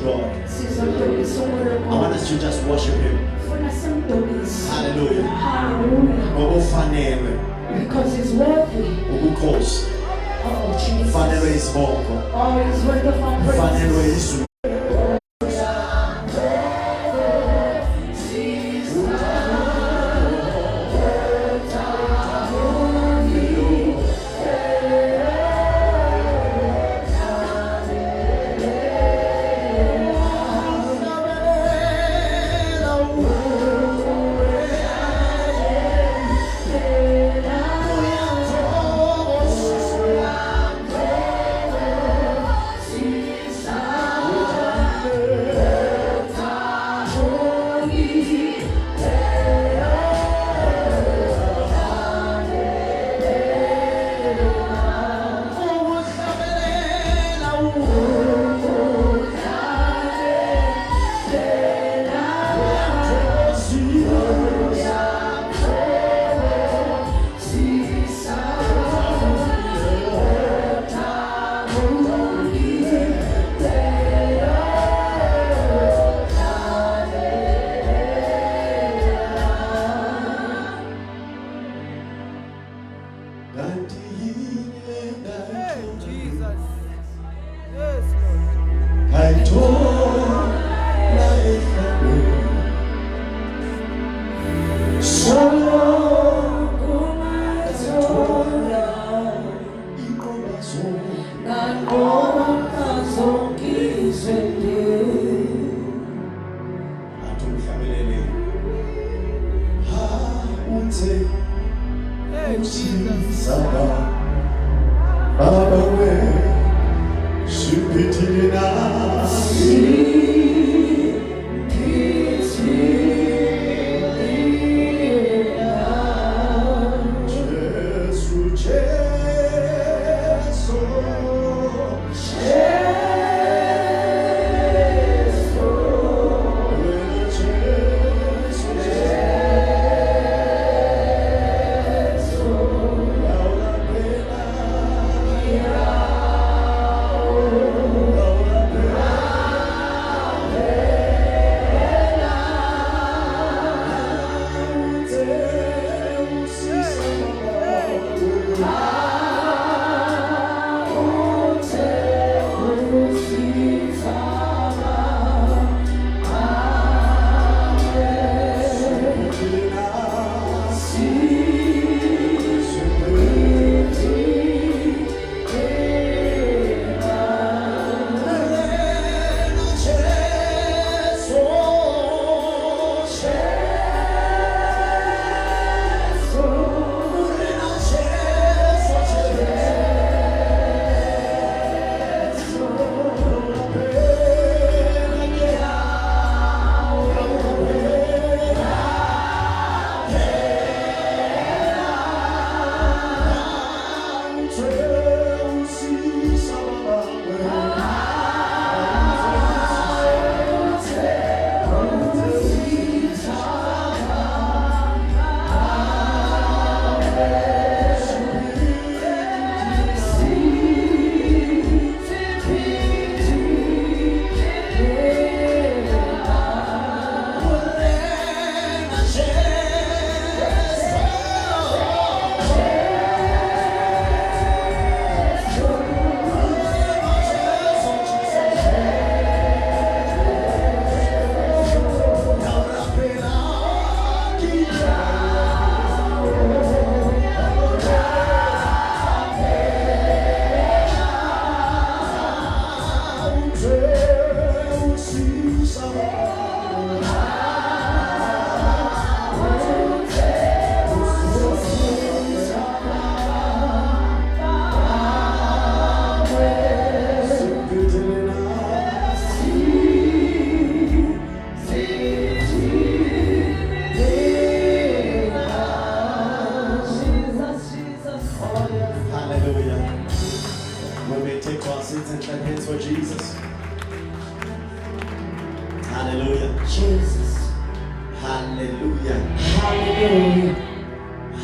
God. I want us to just worship Him. Hallelujah. Because He's worthy. Oh, Jesus. Oh, He's worthy of our praise.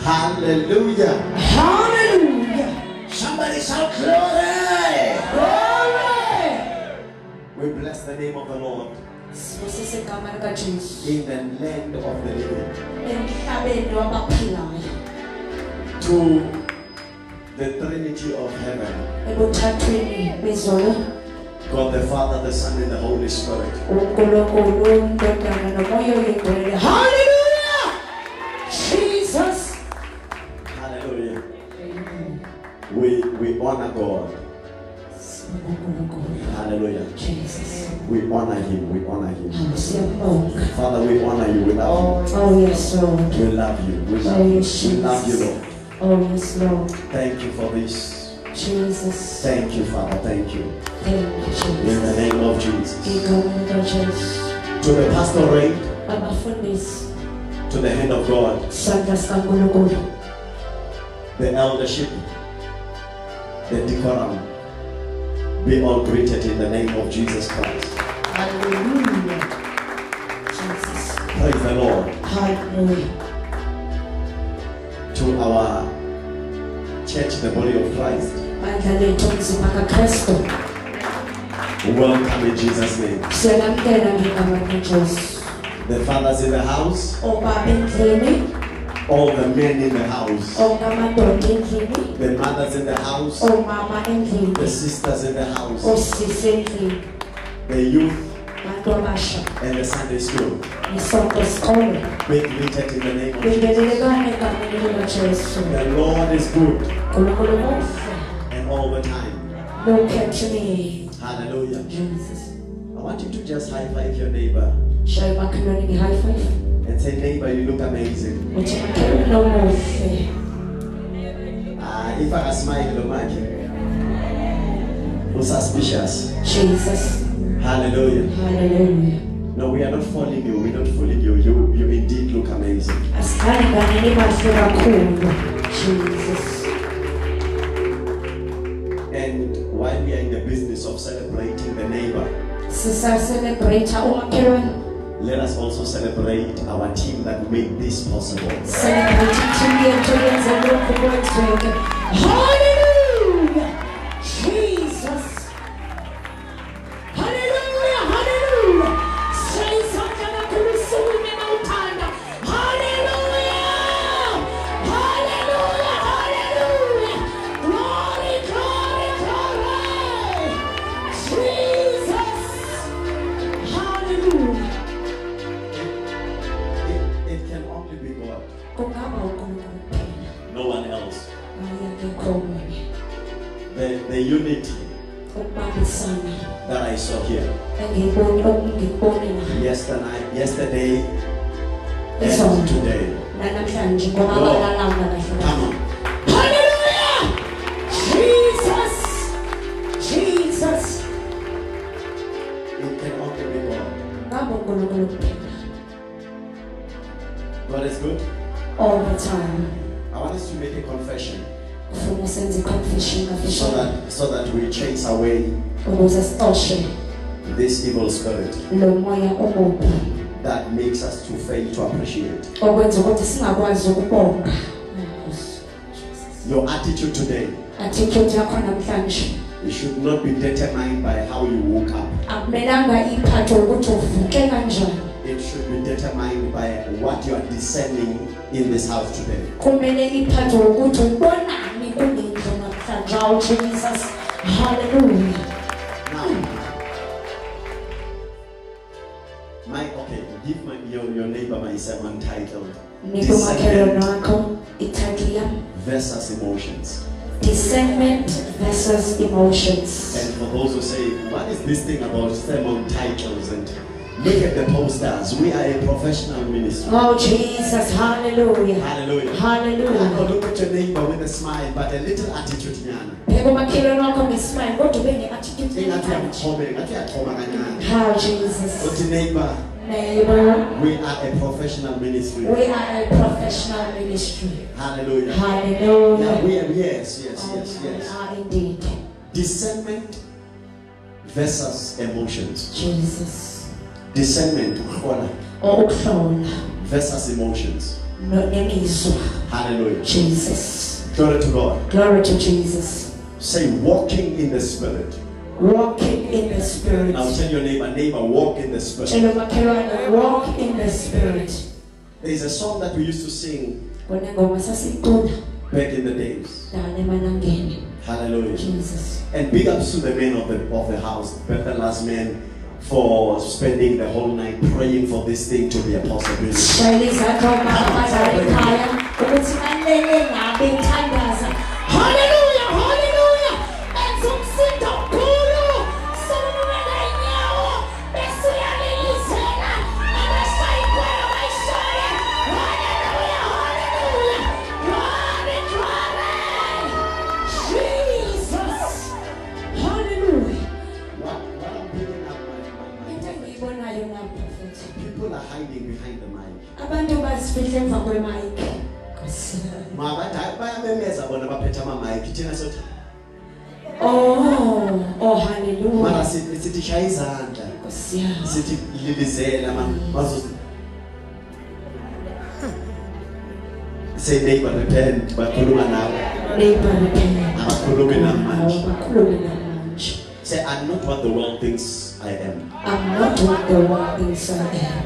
Hallelujah. Hallelujah. Somebody shout glory. Glory. We bless the name name of the Lord sibusise igama likaJesu in the land of the living. emhlabeni wabaphilayo To the Trinity of heaven, ebuthathweni bezolo God the Father, the Son, and the Holy Spirit. uNkulunkulu indodana nomoya oyingcwele. Hallelujah! Jesus. Hallelujah. We honor God. Hallelujah. Jesus. We honor Him. We honor Him. Siyabonga. Father, we honor you. We love you. Oh yes, Lord. We love you. We love Oh you. yes, We love you, Lord. Oh yes, Lord. Thank you for this. Jesus. Thank you, Father. Thank you. Thank you, In Jesus. the name of Jesus. Igama likaJesu. To the pastorate, Abafundisi. to the hand of God, Sandla sikaNkulunkulu. the eldership, the decorum, be all greeted in the name of Jesus Christ. Hallelujah. Jesus. Praise the Lord. Hallelujah. To our church, the body of Christ, Bandla lethu umzimba kaKristu. welcome in Jesus' name. Siyalamkela ngegama likaJesu. The fathers in the house, Obaba endlini, all the men in the house, amadoda endlini, the mothers in the house, omama endlini, the sisters in the house, osisi endlini, the youth, abantu abasha, and the Sunday school. isonto sikole. Be greeted in the name of Jesus. Bingelelekani egameni likaJesu. The Lord is good uNkulunkulu muhle, and all the time. nokhethini. Hallelujah. Jesus. I want you to just high five your neighbor Shaye makhelwane nge-high five. and say, neighbor, you look amazing. Uthi makhelwane omuhle. If I smile, no matter. Suspicious. Jesus. Hallelujah. Hallelujah. No, we are not fooling you. We're not fooling you. You indeed look amazing. Asikhali nganini bahle kakhulu. Jesus. And while we are in the business of celebrating the neighbor, Sisa-celebrate umakhelwane. let us also celebrate our team that made this possible. Celebrate team yethu yenze lokhu kwenzeke. Hallelujah. Jesus. Hallelujah. Hallelujah. Siyayisonta kakhulu isuku mina uthanda. Hallelujah. Hallelujah. Hallelujah. Glory, glory, glory. Jesus. Hallelujah. It can only be God. Kungaba uNkulunkulu kuphela. No one else. Ayekho omunye. The unity Ukubambisana that I saw here engikubone la yesterday and Izolo. today. namhlanje ngoba balalanga kahle. Come on. Hallelujah! Jesus! Jesus! It can only be God. Ngaba uNkulunkulu kuphela. God is good. All the time. I want us to make a confession Kufuna senze i-confession kafishane so that we chase away ukuze sixoshe this evil spirit lo moya omubi that makes us to fail to appreciate. okwenza ukuthi singakwazi ukubonga. Your attitude today, Attitude yakho namhlanje it should not be determined by how you woke up. akumelanga iphathwe ukuthi uvuke kanjani. It should be determined by what you are discerning in this house today. Kumele iphathwe ukuthi ubonani kulendlu namhlanje. Oh Jesus. Hallelujah. Now, give your neighbor my sermon titled Nikumakhelwane wakho ititle yami versus emotions. Discernment versus emotions. And for those who say, what is this thing about sermon titles? And look at the posters. We are a professional ministry. Oh Jesus, hallelujah. Hallelujah. Hallelujah. Now look at your neighbor with a smile, but a little attitude. Nikumakhelwane wakho ngesmile kodwa ube ne-attitude. How Jesus. But neighbor, Neighbor, we are a professional ministry. we are a professional ministry. Hallelujah. Hallelujah. Yeah, we are, yes. We are indeed. Discernment versus emotions. Jesus. Discernment Ukuhlola versus emotions. nemizwa. Hallelujah. Jesus. Glory to God. Glory to Jesus. Say walking in the spirit Walking in the Spirit. Now tell your neighbor, walk in the Spirit. Tell my walk in the Spirit. There is a song that we used to sing back in the days. Hallelujah. Jesus. And big ups to the men of the house, the last men, for spending the whole night praying for this thing to be a possibility. Hallelujah, hallelujah. And some sit up, People are hiding behind the mic. abantu bazifihla emva kwemike. Bayamemeza bona baphethe ama-mic thina sothi Oh hallelujah. mara sithi shaya izandla sithi lilizela mazo say neighbor repent bakhuluma nawe Neighbor repent. abakhulumi namanje. Abakhulumi namanje. Say I'm not what the world thinks I am. I'm not what the world thinks I am.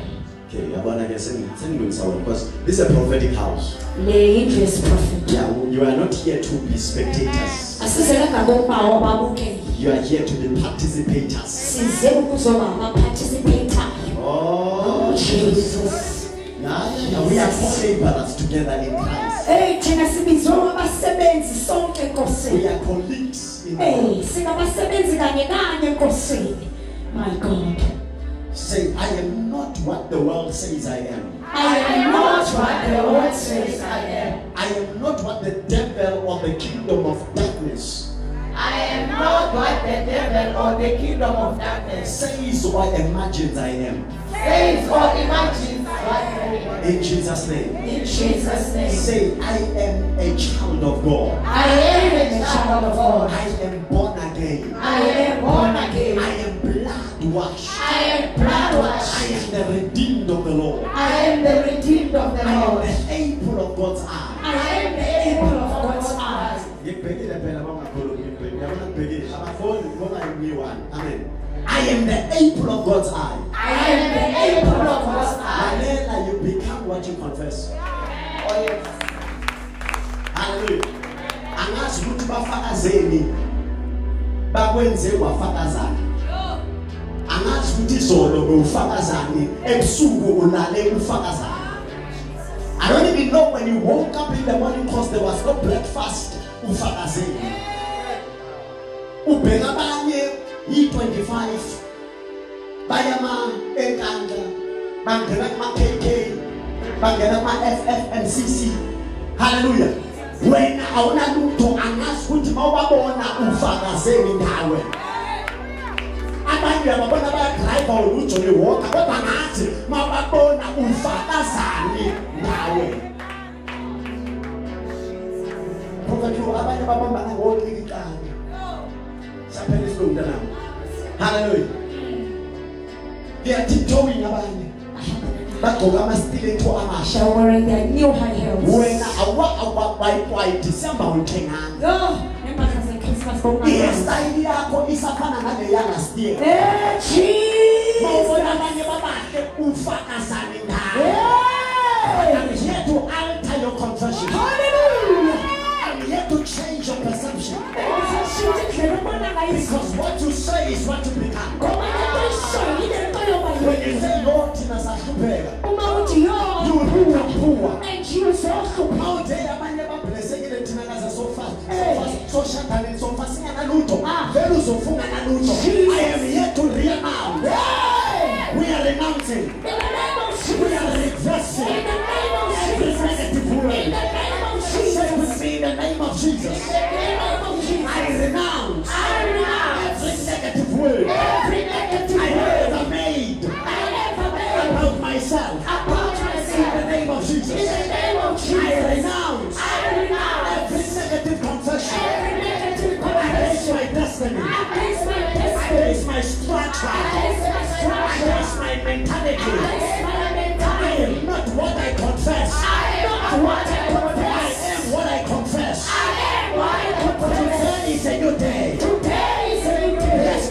Okay, yabona ke sengilungisa wena because this is a prophetic house. Ladies prophet. Yeah, you are not here to be spectators. Asizela ngabombawo babukeli. You are here to be participators. Size ukuzoba ama-participator. Oh, Jesus. Now we are all laborers together in Christ. Hey, thina sibizwa abasebenzi sonke We Nkosini. are colleagues in Hey, God. singabasebenzi kanye kanye Nkosini. My God. Say, I am not what the world says I am. I am not what the world says I am. I am not what the devil or the kingdom of darkness I am not what the devil or the kingdom of darkness says or imagines I am. says or imagines what I am. In Jesus' name. In Jesus' name. Say, I am a child of God. I am a child of God. I am born again. I am born again. I am blood washed. I am blood I washed. am the redeemed of the Lord. I am the redeemed of the I am Lord. the apple of God's eye. I am the apple of God's eyes. Amen. I am the apple of God's eye. I am the apple of God's eye. Manela, you become what you confess. Oh yes. Hallelujah. Angazi ukuthi bafakazeni bakwenze wafakazana. Angazi ukuthi izolo bewufakazani ebusuku ulale ufakazana. I don't even know when you woke up in the morning because there was no breakfast ufakazeni. Ubheka abanye yi25 bayama enkandla bangena kuma KK bangena kuma FFMCC. Hallelujah. Wena awuna lutho angazi ukuthi mawubabona ufakazeni ngawe. Abanye ababona bayadrive uJohnny Walker kodwa ngathi mawubabona ufakazani ngawe. Prophet abanye babamba ngolikani. Saphela isilungu nami. Hallelujah. They are tiptoeing abanye. Bagqoka ama-stiletto amasha. They're wearing their new high heels. Wena awa December uthengana. Yo, nempahla ze-Christmas Hairstyle yakho isafana nale last year. Hey, Jesus. Mawubona abanye babahle ufakazane ngawe. I'm here to alter your confession. Hallelujah. I'm here to change your perception. Because Because what you say is what you become. When you say Lord tinasahlupheka, you will become poor. How dare abanye bablessekile thina kaze so shadane so fasinga nalutho. Vele uzofunga nalutho. I am here to renounce. We are renouncing. We are reversing every negative word. Say with me in the name of Jesus. I renounce every negative word I ever made about myself. In the name of Jesus. I renounce every negative confession against my destiny, against my structure, against my mentality. I am not what I confess. I am what I confess. Today is a new day. Yes,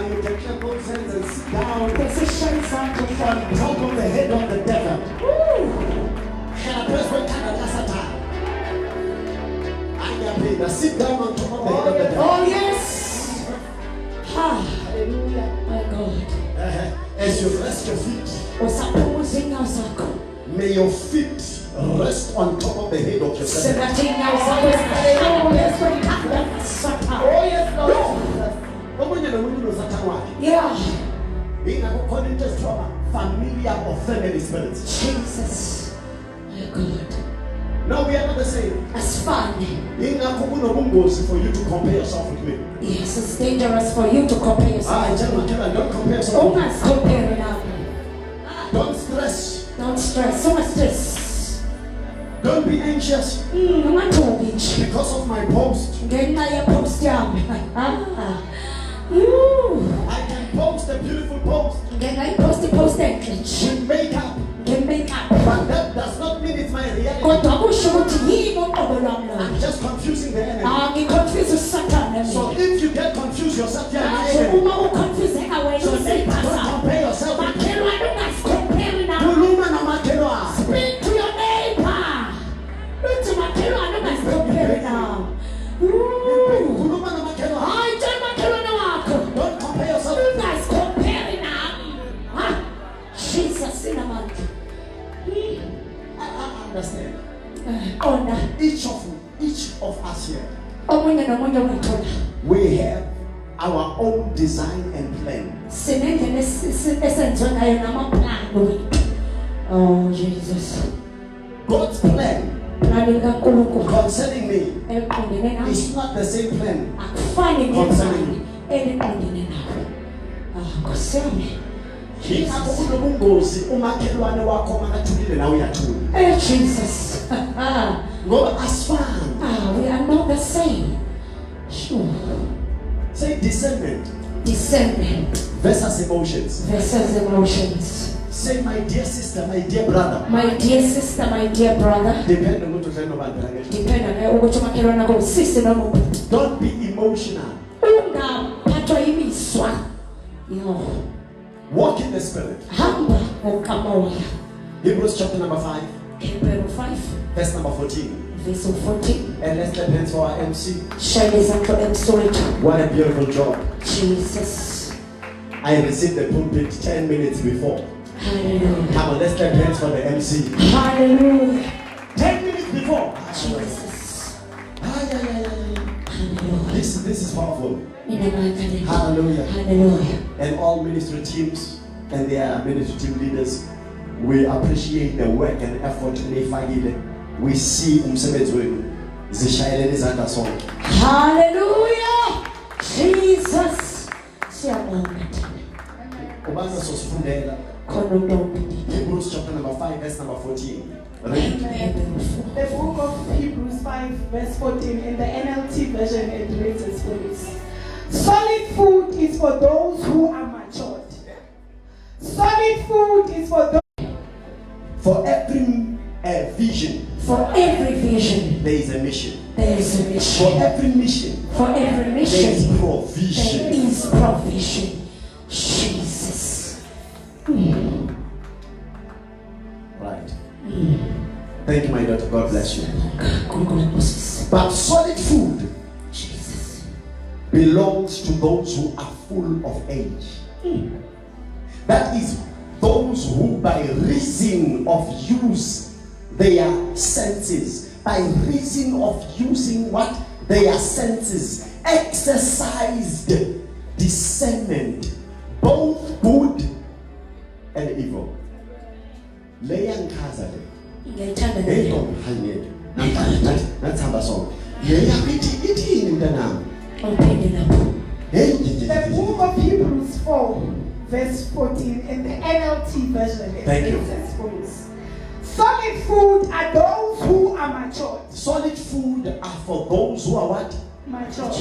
you can clap both hands and sit down position something on top of the head of the devil. Sit down on top of the head of the devil. Oh yes. Hallelujah. My God. As you rest your feet, Usapumuze nyayo zako. may your feet rest on top of the head of your devil. Sebati nyayo zako zikale. Oh, yes, Lord. Yeah. Being according to familiar or family spirits. Jesus. My God. No, we are not the same. As fun. For you to compare yourself with me. Yes, it's dangerous for you to compare yourself. Don't compare yourself. Oh, let's compare now. Don't stress. Don't stress. So much stress. Don't be anxious because of my post. I can post a beautiful post Post with makeup, but that does not mean it's my reality. I'm just confusing the enemy. So if you get confused yourself, you're my enemy. So don't compare yourself with me. Speak to your neighbor. Look to my killer, I don't guys compare now. Don't compare yourself. You guys compare now. Huh? Jesus in a month. I understand. Honor. Each of us here, we have our own design and plan. Oh, Jesus. God's plan concerning me is not the same plan concerning you. Jesus. Go as far. We are not the same. Sure. Say discernment. Discernment versus emotions. Say my dear sister, my dear brother. My dear sister, my dear brother. Depend on what you're trying to Sister, don't be emotional. Walk in the spirit. Hebrews chapter number 5. Verse number 14. And let's clap hands for our MC. What a beautiful job. Jesus. I received the pulpit 10 minutes before. Hallelujah. Come on, let's clap hands for the MC. Hallelujah. 10 minutes before. Jesus. Hallelujah. This is powerful. Hallelujah. Hallelujah. And all ministry teams and their ministry team leaders, we appreciate the work and effort they find. We see umsebenzi wenu zishayelele izandla sonke. Hallelujah. Jesus. Siyabonga. Ubani sosifundela Hebrews chapter number 5 verse number 14. Read. The book of Hebrews 5 verse 14 in the NLT version, it reads as follows. Solid food is for those who are matured. Solid food is for those. For every vision, there is a mission. For every mission, there is provision. Jesus. Right. Thank you, my daughter. God bless you. But solid food, Jesus, belongs to those who are full of age. That is, those who by reason of use their senses, by reason of using what? Their senses, exercised discernment, both good and evil. Leya nkazale. Eyo hanyede. Nathamba sona. Leya ithi mntanami. The book of Hebrews 4 verse 14 in the NLT version. Thank you. As follows. Solid food are those who are matured. Solid food are for those who are what? Matured.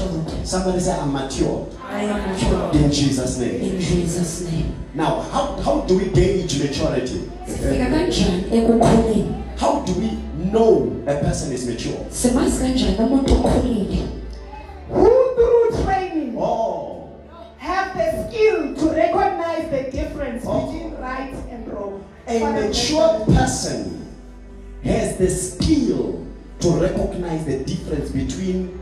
Somebody say, I'm mature. I am mature. In Jesus' name. In Jesus' name. Now, how do we gauge maturity? How do we know a person is mature? Who through training Oh, have the skill A mature person has the skill to recognize the difference between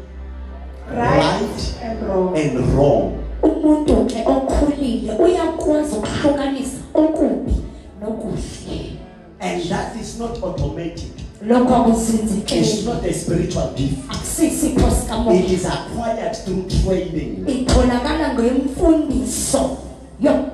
right and wrong. and wrong. Umuntu ke okhulile uyakwazi ukuhlukanisa okubi nokuhle. And that is not automatic. Lokho It's akuzinzekeli. not a spiritual gift. Akusisipho It sikamoya. is acquired through training. Itholakala ngemfundiso. Yo.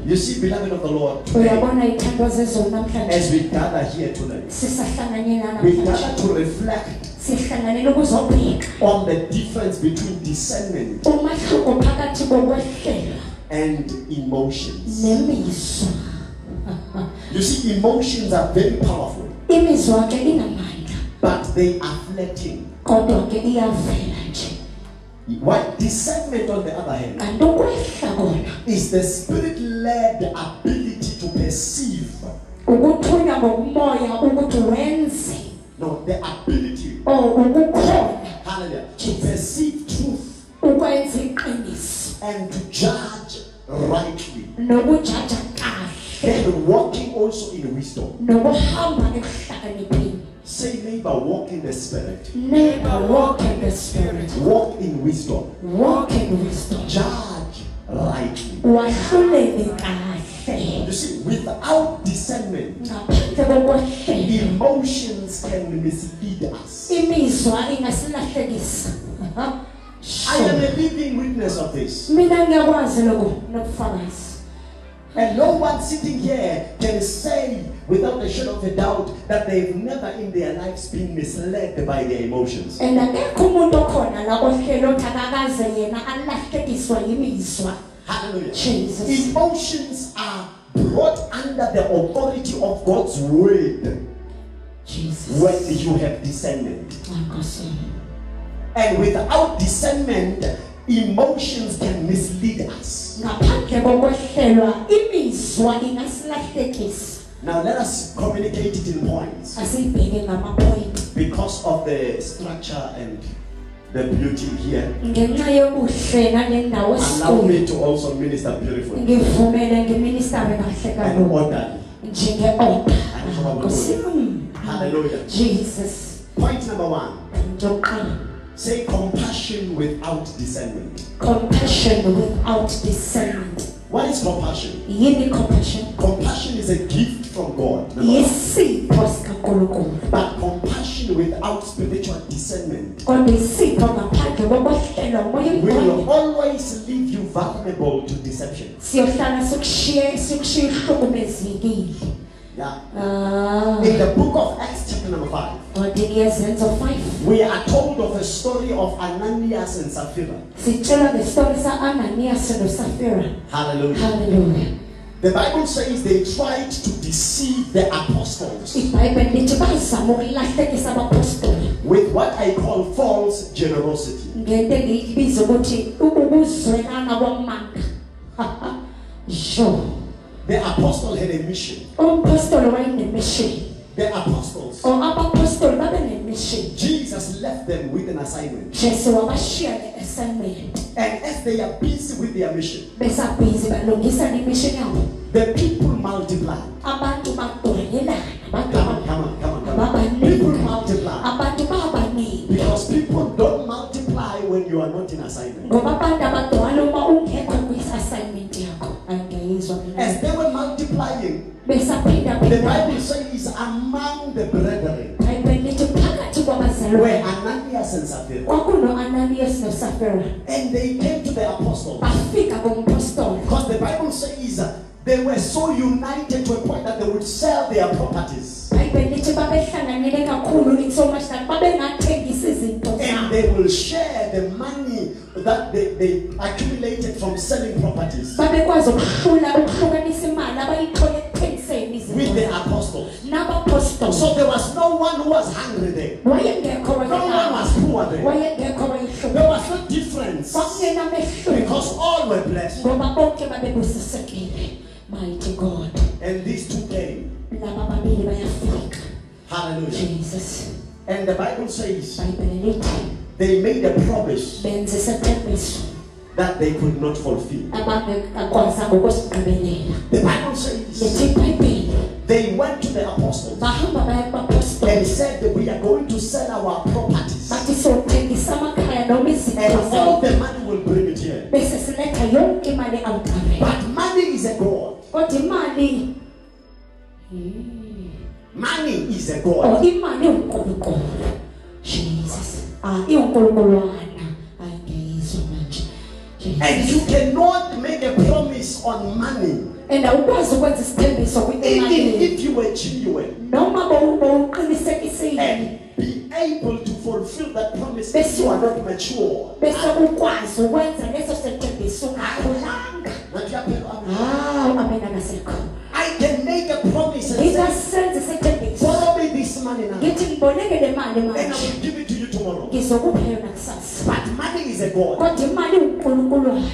You see, beloved of the Lord, Uyabona ithandwa zezulu namhlanje. as we gather here tonight, Sisahlanganyela we namhlanje. gather to reflect Sihlanganele ukuzobheka on the difference between discernment umahluko phakathi kokwehlela and emotions. nemizwa. You see, emotions are very powerful, Imizwa ke inamandla but they are fleeting. kodwa ke iyavela nje. What discernment, on the other hand, Kanti ukwehla kona is the spirit-led ability to perceive. ukuthunywa ngokumoya ukuthi wenze No, the ability, ukukhona hallelujah, to perceive truth ukwenza iqiniso and to judge rightly. nokujaja kahle Then walking also in wisdom. nokuhamba ekuhlakanipheni. Say, neighbor, walk in the spirit. Never walk in the spirit. Walk in wisdom. Walk in wisdom. Judge rightly. Wahluleke kahle. You see, without discernment, Ngaphandle kokwehlela emotions can mislead us. imizwa ingasilahlekisa. I am a living witness of this. Mina ngiyakwazi lokho nobufakazi. And no one sitting here can say without a shadow of a doubt that they've never in their lives been misled by their emotions. And akekho umuntu okhona la kohlelo othi akakaze yena alahlekiswa yimizwa. Hallelujah. Jesus. Emotions are brought under the authority of God's word Jesus. when you have discernment. Nkosi. And without discernment, emotions can mislead us. Ngaphandle kokwehlelwa imizwa ingasilahlekisa. Now let us communicate it in points Asibheke ngamapoint. because of the structure and the beauty here. Ngenxa yobuhle nalendawo Allow esikhulu. me to also minister beautifully Ngivumele ngiministare kahle and kakhulu. orderly. Njenge-order. Hallelujah. Nkosi. Hallelujah. Jesus. Point number one. Njoqala. Say compassion without discernment. Compassion without discernment. What is compassion? Yini compassion? Compassion is a gift from God. Number one. Yisipho sikaNkulunkulu. But compassion without spiritual discernment Kodwa isipho ngaphandle kokwehlelwa umoya will oyingcwele. always leave you vulnerable to deception. Siyohlala sikushiye uhlukumezekile. Yeah. In the book of Acts chapter number 5, Kodwa Ezekiel 5 we are told of a story of Ananias and Sapphira. sitshela ngestori sa-Ananias noSafira. Hallelujah. Hallelujah. The Bible says they tried to deceive the apostles iBhayibheli lithi bazama ukulahlekisa abapostoli with what I call false generosity. ngento engiyibiza ukuthi ukuzwelana kwamanga. Sure. The apostle had a mission. Umpostoli wayenemission. The apostles, Abapostoli babenemission. Jesus left them with an assignment. Jesu wabashiya ne-assignment. And as they are busy with their mission, Besabhizi balungisa nemission yabo. the people multiply. Abantu bagcwelelana. Come on. People multiply. Abantu babaningi. Because people don't multiply when you are not in assignment. Ngoba abantu abagcwala uma ungekho kwi-assignment yakho. Angiyizwa mina. As they were multiplying, Besaphinda the phindana. Bible says among the brethren iBhayibheli lithi phakathi were kwabazalwane Ananias and Sapphira. kwakuno-Ananias noSafira. And they came to the apostles. Bafika kumpostoli. Because the Bible says they were so united to a point that they would sell their properties. iBhayibheli lithi babehlanganyele kakhulu in so much that babengathengisa izinto And zabo. they will share the money that they accumulated from selling properties Babekwazi ukuhlukanisa imali abayithole ekuthengiseni with the izinto apostles. n'abapostoli. So there was no one who was hungry there. Wayengekho No one was poor there. wayengekho wayehlupha. There was no difference Kwakungenamehluko because all were blessed. ngoba bonke babebusisekile. Mighty God. And these two came. Laba babili bayafika. Hallelujah. Jesus. And the Bible says iBhayibheli lithi they made a promise benze isethembiso. that they could not fulfill. abangekakwazi ngokusigqibelela. The Bible says Lethi iBhayibheli they went to the apostles bahamba baya kubapostoli and said that we are going to sell our properties bathi sothengisa amakhaya noma izinto and all zethu the money will bring it here. bese siletha yonke imali altareni. But money is a god. Kodwa imali Money is a or god. imali uNkulunkulu. Jesus. Iunkulunkuluwana angiyizwa manje. And you cannot make a promise on money And awukwazi ukwenza isithembiso even kwimali if you were genuine noma bowuqinisekisile and be able to fulfill that promise if you are not mature. bese ukwazi ukwenza leso sithembiso ungakhulanga. Amen akasekho. I can make a promise and say, Ngingasenza isithembiso. borrow me this money now Ngithi ngiboleke le mali and I manje. will give it to you tomorrow. Ngizokupha yona kusasa. But money is a god. Kodwa imali uNkulunkuluwana.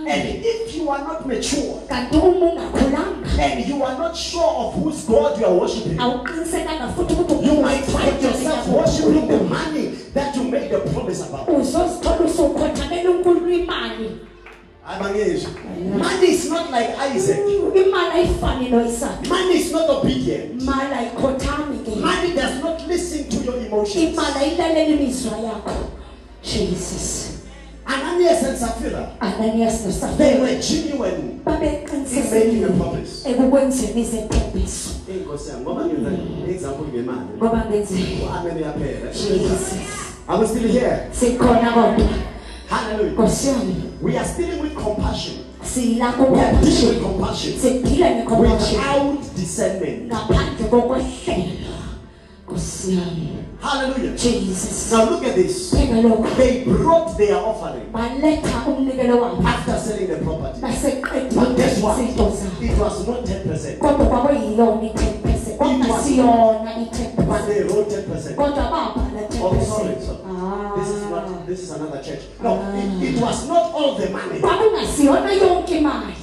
And if you are not mature Kanti uma ungakhulanga and you are not sure of whose God you are worshiping, awuqinisekanga futhi ukuthi you might find yourself worshiping the money that you made a promise about. uzozithola usukhothamela uNkulunkulu imali. Money is not like Isaac. Imali ayifani noIsaka. Money is not obedient. Imali ayikhothami ke. Money does not listen to your emotions. Imali ayilalela imizwa yakho. Jesus. Ananias and Sapphira, Ananias they noSapphira were genuine in babeqinisile making a promise. ekukwenzeni izithembiso Inkosi yami, ngoba ngenza example ngemali. ngoba ngenze Amen yaphela. Jesus. Are we still here? Sikhona kodwa. Hallelujah. Nkosi yami We are still with compassion. silapho We are dealing with compassion. compassion Sidila necompassion without discernment. ngaphandle kokwehlela. Nkosi yami. Hallelujah. Jesus. Now look at this. Phela lokho They brought their offering baletha umnikelo wabo after selling the property. But baseqedile guess what? izinto zabo. It was not 10%. Kodwa kwakuyiyona i-10%. Kodwa siyona i-10%. But they wrote 10%. Kodwa babhala Oh, sorry. 10%. So this is another church. No, it was not all the money. Kwakungasiyona yonke imali.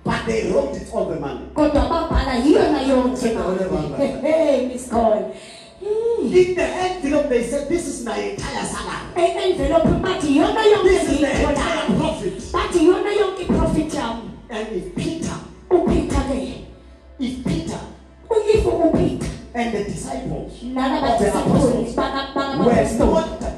But they wrote it all the money. Kodwa babhala yiyona yonke imali. Hey, Miss Cole. In the envelope they said, this is my entire salary. Envelope bathi yona yonke This is the entire ngiyithola. profit. Bathi yona yonke profit yami. And if Peter uPeter and the disciples nalaba of the disciples apostles were not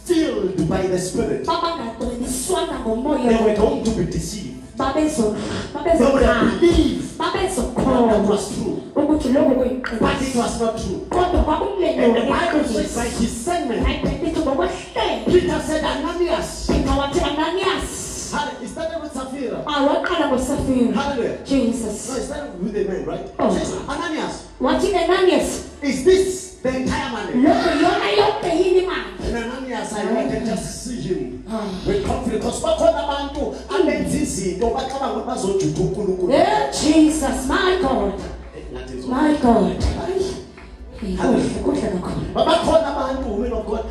filled by the Spirit, babangagqiniswanga they ngomoya were going to be deceived. They would babezokhala have believed that babezokholwa was true. ukuthi lokho But it kuyiqiniso was not true. kodwa And the Bible says by discernment, ayiphethe ngokwehlela Peter said, Ananias. Peter wathi Ananias It started with Sapphira. awaqala ngoSapphira. Hallelujah. No, Jesus it started with the man, right? Oh. Says, Ananias, wathi Ananias is this the entire money? lokho yona yonke yini manje. And Ananias, I can just see him with confidence. Because bakhona abantu abenza izinto bacabanga ukuthi bazojuda uNkulunkulu. Yeah, Jesus, my God, my God. Kuhle kakhulu. Bakhona abantu women of God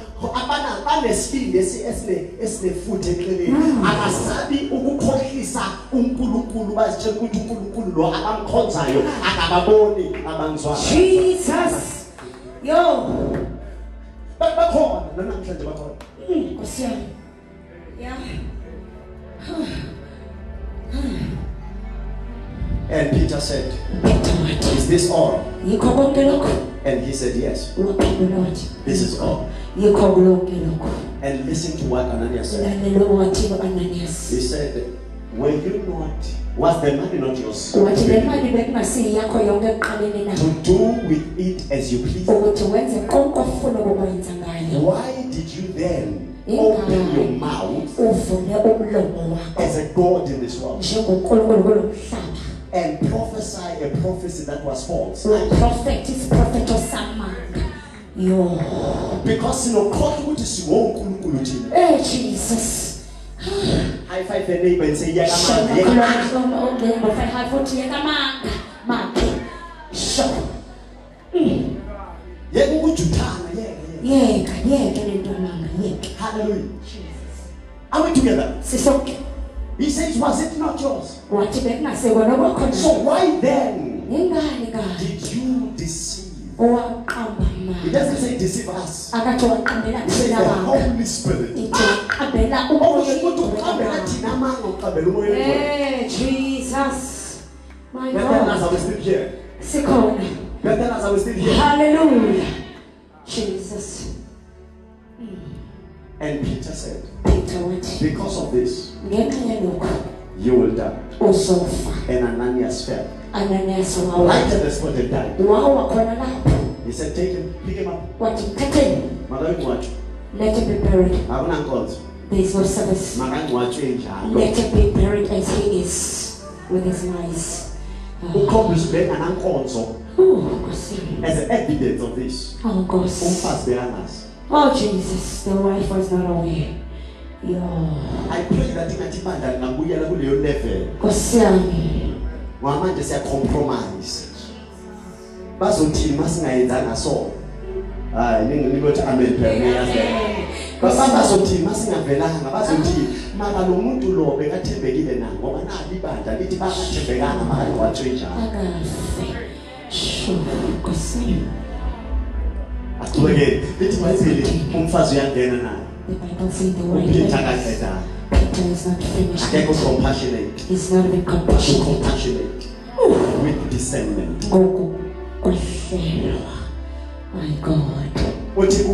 abanesibindi esinefuthe eceleni akasabi ukukhohlisa uNkulunkulu bazitshela ukuthi uNkulunkulu lo abamkhonzayo akababoni abangizwayo. Jesus. Yo. Bakhona namhlanje bakhona. Nkosi yami. Yeah. And Peter said, Peter wathi, is this all? yikho konke lokho? And he said, yes, Waphendula wathi, this is all. yikho konke lokho. And listen to what Ananias said. Lalela wathi Ananias. He said, were you not, was the money not yours? Wathi le mali bekungasiyi yakho yonke ekuqaleni na. To do with it as you please. Ukuthi wenze konke ofuna ukwenza ngayo. Why did you then open your mouth Uvule umlomo wakho as a God in this world njengoNkulunkulu kulo mhlaba. and prophesy a prophecy that was false? Prophet is prophet osamanga. Yo. Because sinokholwa ukuthi singoNkulunkulu thina. Hey Jesus. High five the neighbor and say yakamanga. Yeka ukujuthana yeka. Hallelujah. Are we together? He says, was it not yours? So why then did you deceive owaqamba He doesn't say deceive us. akathi waqambela He says thina the banga Holy Spirit. ithi waqambela Ukuthi umoya uqambela thina amanga uqambela umoya oyedwa. Jesus my Bethel as God I was still here. sikhona Bethel as I was still here. hallelujah Jesus And Peter said, Peter wathi because of this, ngenxa yalokho you will die. uzofa And Ananias fell. Ananias wawa Right at the spot and died. wawa khona lapho He said, take him, pick him up. wathi mthatheni Makangcwatshwe. let him be buried Akunankonzo. there is no service Makangcwatshwe njalo. let him be buried as he is with his eyes Ukhombisa benganankonzo Nkosi as evidence of this. Nkosi Umfazi bekangazi. oh Jesus the wife was not aware yo I pray that ingathi ibandla lingabuyela kuleyo level. Nkosi yami Ngamanje siya compromise. Bazothini masingayenzanga so? Hayi ningothi amen phela. Bazothini masingavelanga bazothini maka lo muntu lo bekathembekile na ngoba nali ibandla lithi bakathembekanga makangcwatshwe njalo. akafe sho Nkosi Aqhubeke lithi mayizili umfazi uyangena naye. the Bible says the word Uphitha kahle Peter is not finished akekho compassionate. he's not even compassionate Compassionate with discernment. ngoku kuhlelwa my God Uthi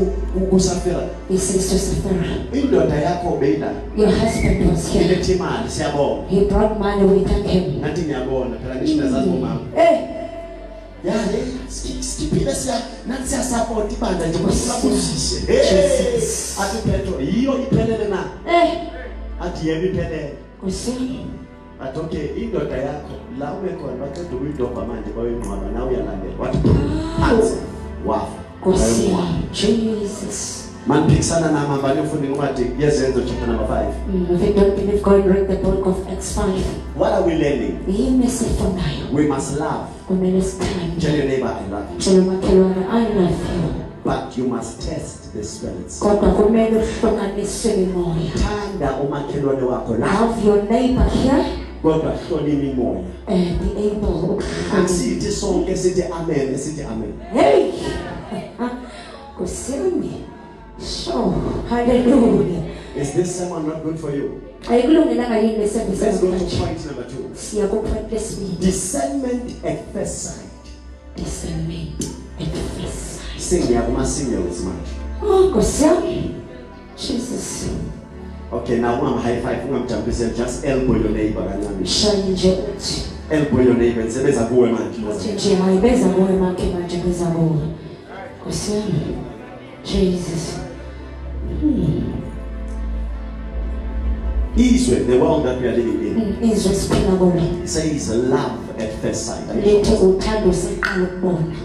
kusafira he says to Sapphira indoda yakho beyila your husband was here ilethi imali siyabona. he brought money we thank him Nathi ngiyabona phela ngisho nazazi ngomama. hey Ya siphile nathi siya support ibandla nje kusabusise. Jesus. Athi Petro yiyo iphelele na. Athi yebo iphelele. Nkosi Athi okay indoda yakho la ubekhona baqeda ukuyidobha manje bayingcwaba nawe uyalandela. Wathi phansi wafa. Nkosi Jesus Maniphikisana nami abanye ufunda incwadi yezenzo chapter number 5. if you don't believe go and read the book of Acts 5 What are we learning? yini sifundayo We must love. kumele sithande Tell your neighbor I love you. tshela umakhelwane I love you But you must test the spirits. kodwa kumele uhlanganise imimoya Thanda umakhelwane wakho la. have your neighbor here Kodwa hlola imimoya. and be able Asithi sonke sithi amen, esithi amen. hey Nkosi yami so hallelujah Is this sermon not good for you? ayikulungelanga yini leservice Let's go to manje point number 2. siya ku point lesibili Discernment at first sight. discernment at first sight Singiya kuma singles manje. oh Nkosi yami Jesus Okay, now I'm high five ungamjampise just elbow your neighbor kancane. shaye nje uthi Elbow your neighbor ngisebenza kuwe manje. uthi nje hayi beza kuwe makhe manje beza kuwe Nkosi yami Jesus Izwe, the world that we are living in, izwe siphila kulo says love at first sight. lethi uthando siqala ukubona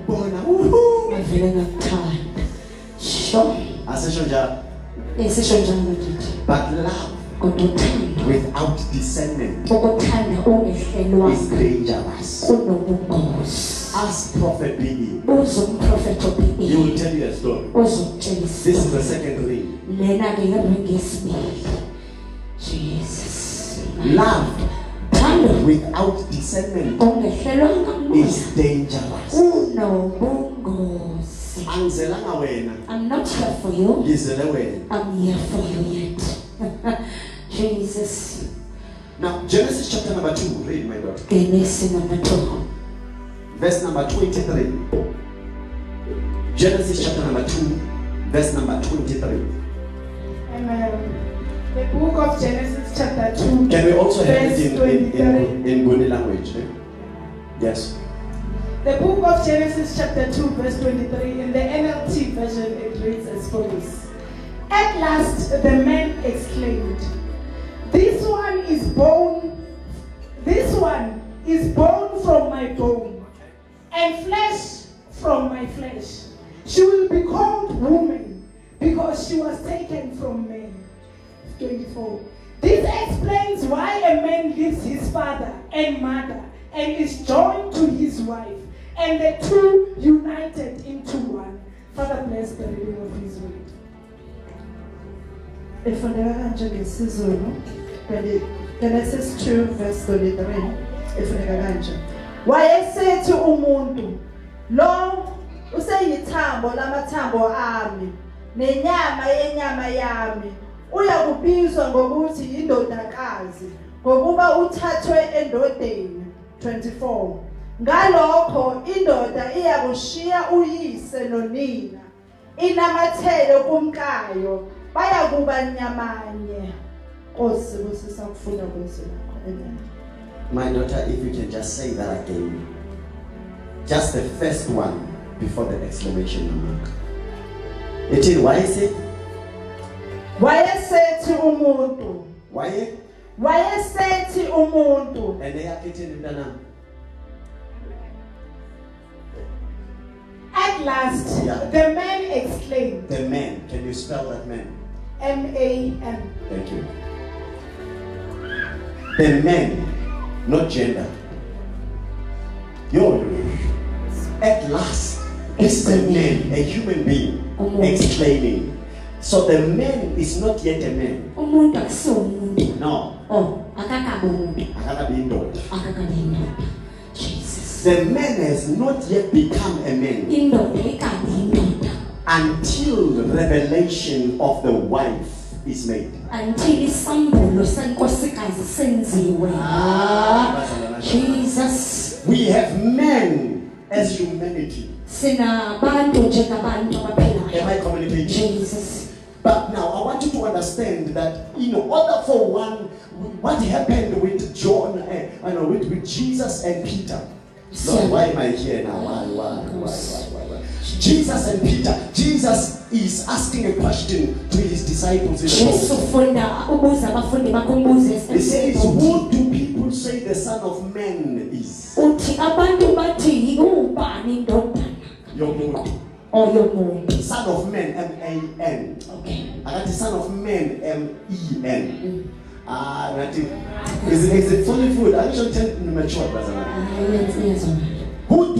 Bona, woohoo. avele ngakuthanda sho Asesho njalo. esisho njalo nje But love kodwa uthando without discernment ukuthanda ungehlelwa is dangerous. kunobungozi Ask Prophet B.E. buza umprofethi He obi will tell you a story. uzokutshela This is the second thing. lena ke yabe ngesibili Jesus Love thando without discernment ungehlelwanga kumoya is dangerous. unobungozi Angizelanga wena, I'm not here for you ngizele wena. I'm here for you yet Jesus Now, Genesis chapter number 2, read my daughter. Genesis number 2 Verse number 23. Genesis chapter number 2, verse number 23. Amen. The book of Genesis chapter 2. Can we also have verse it 23. in Guni language? Eh? Yes. The book of Genesis chapter 2 verse 23 in the NLT version it reads as follows. At last the man exclaimed, This one is bone from my bone and flesh from my flesh. She will be called woman because she was taken from man. 24. This explains why a man leaves his father and mother and is joined to his wife, and the two united into one. Father, bless the reading of his word. Ifundeka kanje ngesizulu Genesis 2 verse 23 ifundeka kanje wayesethi umuntu Lo useyithambo lamathambo ami nenyama yenyama yami. Uyakubizwa ngokuthi indodakazi ngokuba uthathwe endodeni. 24. Ngalokho indoda iyakushiya uyise nonina inamathele kumkayo bayakuba nyamanye. Nkosi kusisakufunda kwethu lakho. Amen. My daughter, if you can just say that again. Just the first one before the exclamation mark. Why is it? Wayesethi umuntu. Why? Wayesethi umuntu. And they are getting it. At last, Yeah. the man exclaimed, The man. Can you spell that man? M-A-N. Thank you. The man, not gender. Yo. At last, it's the man, a human being, exclaiming. So the man is not yet a man. Umuntu akusiwo umuntu. No. Oh, akakabi umuntu. Akakabi indoda. Akakabi indoda. Jesus. The man has not yet become a man Indoda ikabi indoda. until the revelation of the wife is made. Until isambulo senkosikazi senziwe. Jesus. We have men as humanity. Sinabantu njengabantu abaphilayo. Am I communicating? Jesus. But now I want you to understand that in order for one, what happened with John, with Jesus and Peter. Lord, why am I here now? Why? Jesus and Peter. Jesus is asking a question to his disciples in the boat. He says, who do people say the Son of Man is? Yomundu. Son of Man, M-A-N. Okay. I got the Son of Man, M-E-N. Is it funny food? I should tell you mature, brother. Who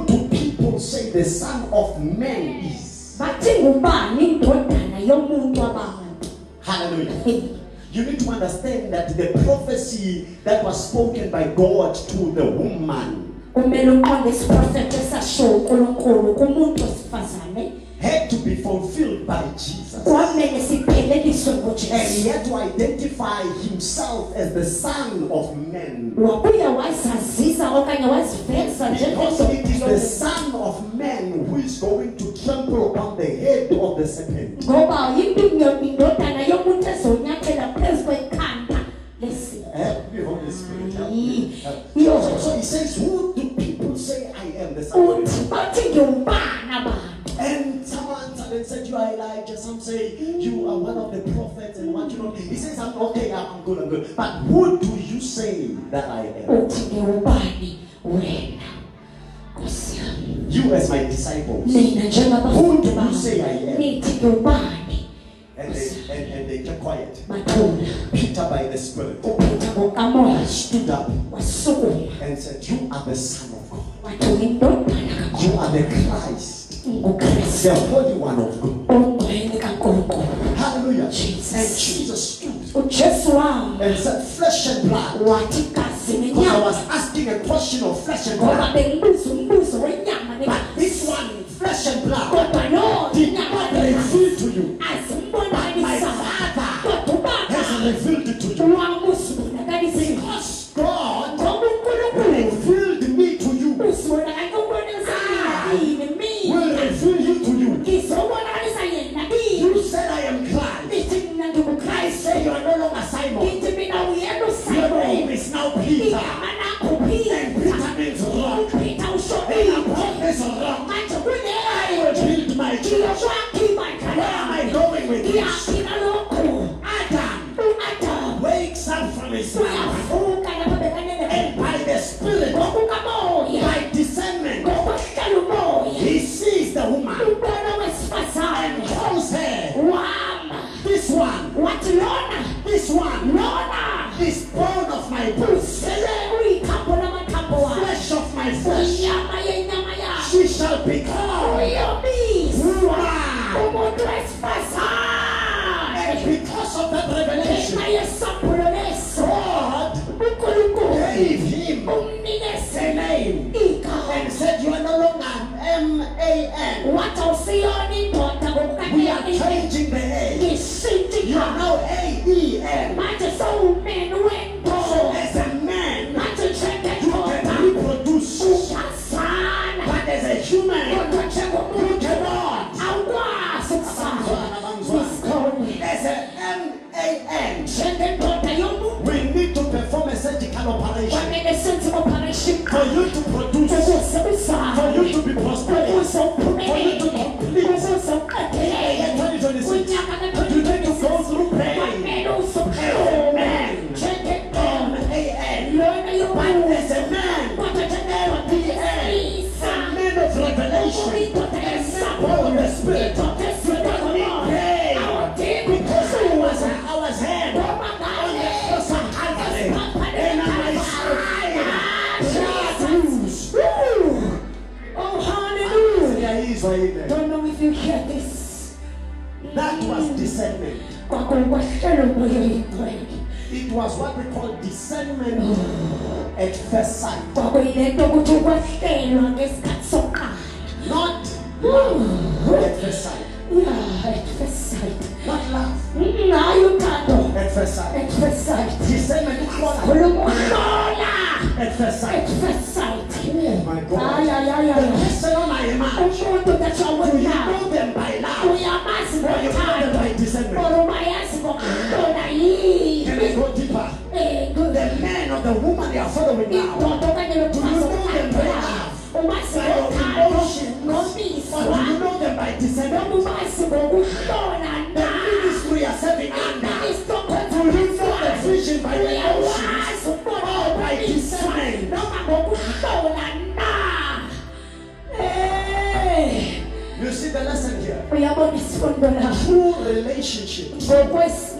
do people say the Son of Man is? Hallelujah. You need to understand that the prophecy that was spoken by God to the woman had to be fulfilled by Jesus. And he had to identify himself as the Son of Man. Because it is the Son of Man who is going to trample on the head of the serpent. Help me, Holy Spirit. Help me. So he says, who do people say I am? The Son of Man. And someone said you are Elijah. Some say you are one of the prophets and what you know. He says, I'm okay, I'm good. But who do you say that I am? You as my disciples. Who do you say I am? And they kept quiet. Peter by the Spirit stood up and said, you are the Son of God. You are the Christ. The Holy One of God. Hallelujah. And Jesus stood and said, flesh and blood. Because I was asking a question of flesh and blood. But this one, flesh and blood, did not reveal to you. But my Father has revealed it to you. Because God revealed me to you. Will reveal you to you. You said I am Christ. Christ said you are no longer Simon. Your name is now Peter. And Peter means rock. And upon this rock I will build my church. Where am I going with this? Adam wakes up from his life. And by the Spirit, by discernment, he sees the woman and calls her. This one, this one, this bone of my bones, flesh of my flesh, she shall be called woman. And because of that revelation, God gave him a name and said, you are no longer M-A-N. wathi awusiyona indoda We are ngokukaThixo changing the A. ngishintsha You are igama now A-E-N. manje sowumeni So wendoda as a man, manje you njengendoda can reproduce. ungazala But as a human, kodwa you njengomuntu cannot. awukwazi ukuzala ngisikole As a M-A-N, njengendoda yomuntu we need to perform a surgical operation kwamele senze operation for you to produce, ukuze for uzale you to be prosperous. ukuze uphumelele For you to complete. ukuze uqedelele In 2026, unyaka you need to go through pain. kwamele uzuphuma Amen. njengendoda M-A-N. lona But yomuntu as a man, kodwa njengendoda yesilisa a man of revelation, indoda born yesabo of the Spirit, indoda yesabo pray. awudingi Because I was hand Noma on ngabe the cross of Calvary, and on my side, blood loose. Oh, hallelujah. Siyayizwa yile. Don't know if you hear this. That was discernment. Kwakukwahlela umoya oyingcwele. It was what we call discernment at first sight. Kwakuyilento ukuthi ukwahlelwa ngesikhathi sokuqala. Not love at first sight. Yeah, at first sight. Not love Hayi uthando. at first sight. At first sight. Discernment ukuhlola Khuluma ukuhlola. at first sight. At first sight. Oh my God. Ay, ay, ay, The ay. person on my mind. Umuntu that's Do you know them by love? uyamazi Or you know them ngothando. by discernment? Or umayazi ngokuhlola Can yini. I go deeper? The man or the woman they are following now. Indoda okanye lo mfazi omthandayo. Umazi ngothando, ngobisi Or do you know them by discernment? noma umazi ngokuhlola The na. ministry you are serving under. Isitokwenza Do you know the vision by the uyawazi emotions? ukubona Or by ngobisi discernment? noma ngokuhlola na. Hey, You see the lesson here. uyabona isifundo la. True relationship.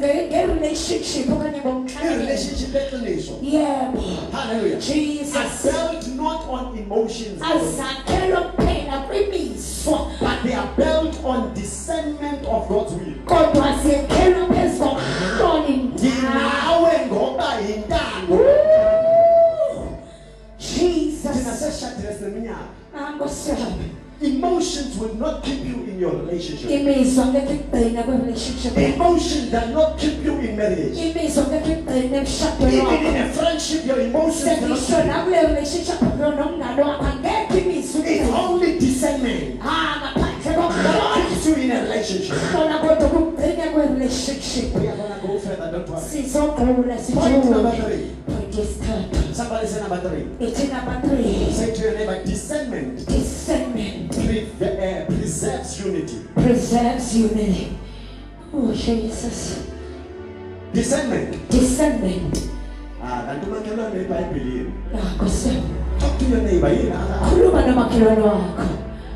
Nge-relationship okanye ngomkhanyo. Relationship definition. Yebo. Hallelujah. Jesus. Are built not on emotions, Azakhelwe kuphela kwimizwa but they are built on discernment of God's will. kodwa ziyakhelwe phezu kokuhlola indalo. Nginawe ngoba yintando. Thina Jesus. seshadile seminyaka. Nkosi yami. Emotions will not keep you in your relationship. Imizwa ngeke ikugcine kwi-relationship. Emotion does not keep you in marriage. Imizwa ngeke ikugcine emshadweni Even in wakho. a friendship, your emotions cannot Sengisho keep you. nakule relationship nomngane wakho angeke imizwa It's ikugcine. only discernment Ngaphandle that kokuhlola keeps you in a relationship. kodwa kugcine kwe-relationship. We are going to go further, don't worry. Sizogqula Point number sijule. 3. Point yesithathu. Somebody say number 3. Ithi number 3. Say to your neighbor, discernment Discernment preserves unity. preserves unity. Oh, Jesus. Discernment. Discernment. Kanti umakhelwane eBhayibhelini. Nkosi yami. Talk to your neighbor. Yini Khuluma nomakhelwane wakho.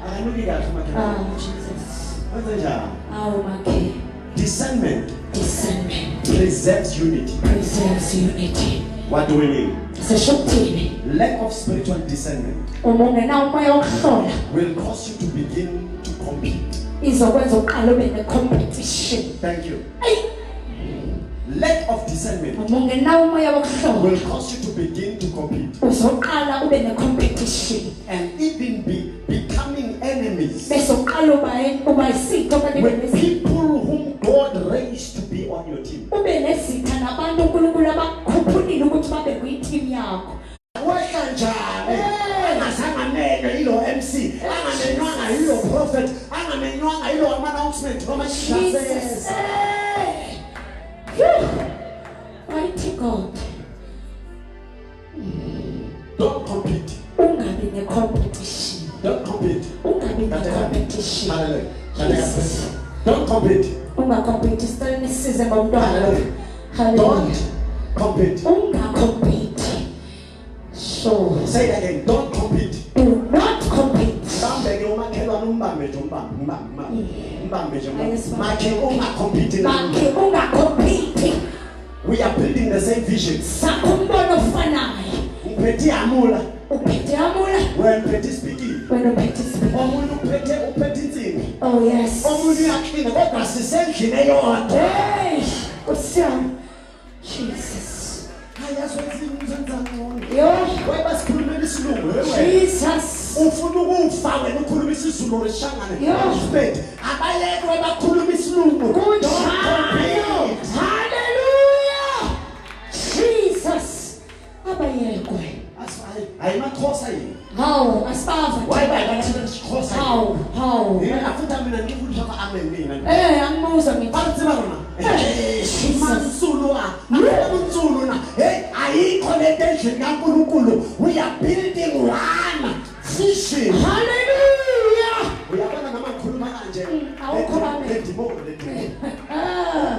akanuki kahle umakhelwane. Jesus. Wenze njani? Awu makhe. Discernment Discernment preserves unity. preserves unity. What do we mean? Sisho ukuthini? Lack of spiritual discernment Uma ungenawo umoya wokuhlola will cause you to begin to compete. izokwenza uqala ube ne-competition. Thank you. Eyi, Lack of discernment uma ungenawo umoya wokuhlola will cause you to begin to compete uzoqala ube ne-competition. and even be becoming enemies Bese uqala uba isitho okanye ube with nesitho. people whom God raised to be on your team. Ube nezitha nabantu uNkulunkulu abakukhuphulile ukuthi babe kwi-team yakho. Wehla njani? Engazange amenywe yilo MC, angamenywanga yilo prophet, angamenywanga yilo ama-announcement noma Jesus. isazeza. Hey. Phew. Mighty God. Don't compete. Ungabi ne-competition. Don't compete. Ungabi ne-competition. Hallelujah. Jesus. Don't compete. Ungakompete sicela nisize ngomntwana. Hallelujah. Hallelujah. Don't compete. Ungakompete. So, Say it again. Don't compete. do not compete. Mbambe ke umakhelwane umbambe nje umbambe nje Yes, ma'am. makhe ungacompete Makhe ungakompete. We are building the same vision. Sakho umbono ofanayo. Uphethe amula, Uphethe amula, wena uphethe isipikili. wena uphethe isipikili. Omunye uphethe insimbi. Oh yes. Omunye uyaklina kodwa sisendlini eyodwa. Hey, Nkosi yami. Jesus. Yo, wayebasikhulumela isilungu Jesus. ufuna ukufa wena ukhuluma isiZulu rishangane Yo. respect abayekwe bakhuluma isilungu Good Don't child. compete. Hallelujah. Jesus. Abayekwe. ayimakhosa yini How? Asbava. wayebayathina isikhosa How? yena afuthi mina ngifundisa amen mina Angibuza ngithi. bakutsiba kona Jesus. mansulu mansulu na hey ayikho lento endlini kaNkulunkulu we are building one vision Hallelujah. uyabona noma ngikhuluma kanje awukho amen. ledimo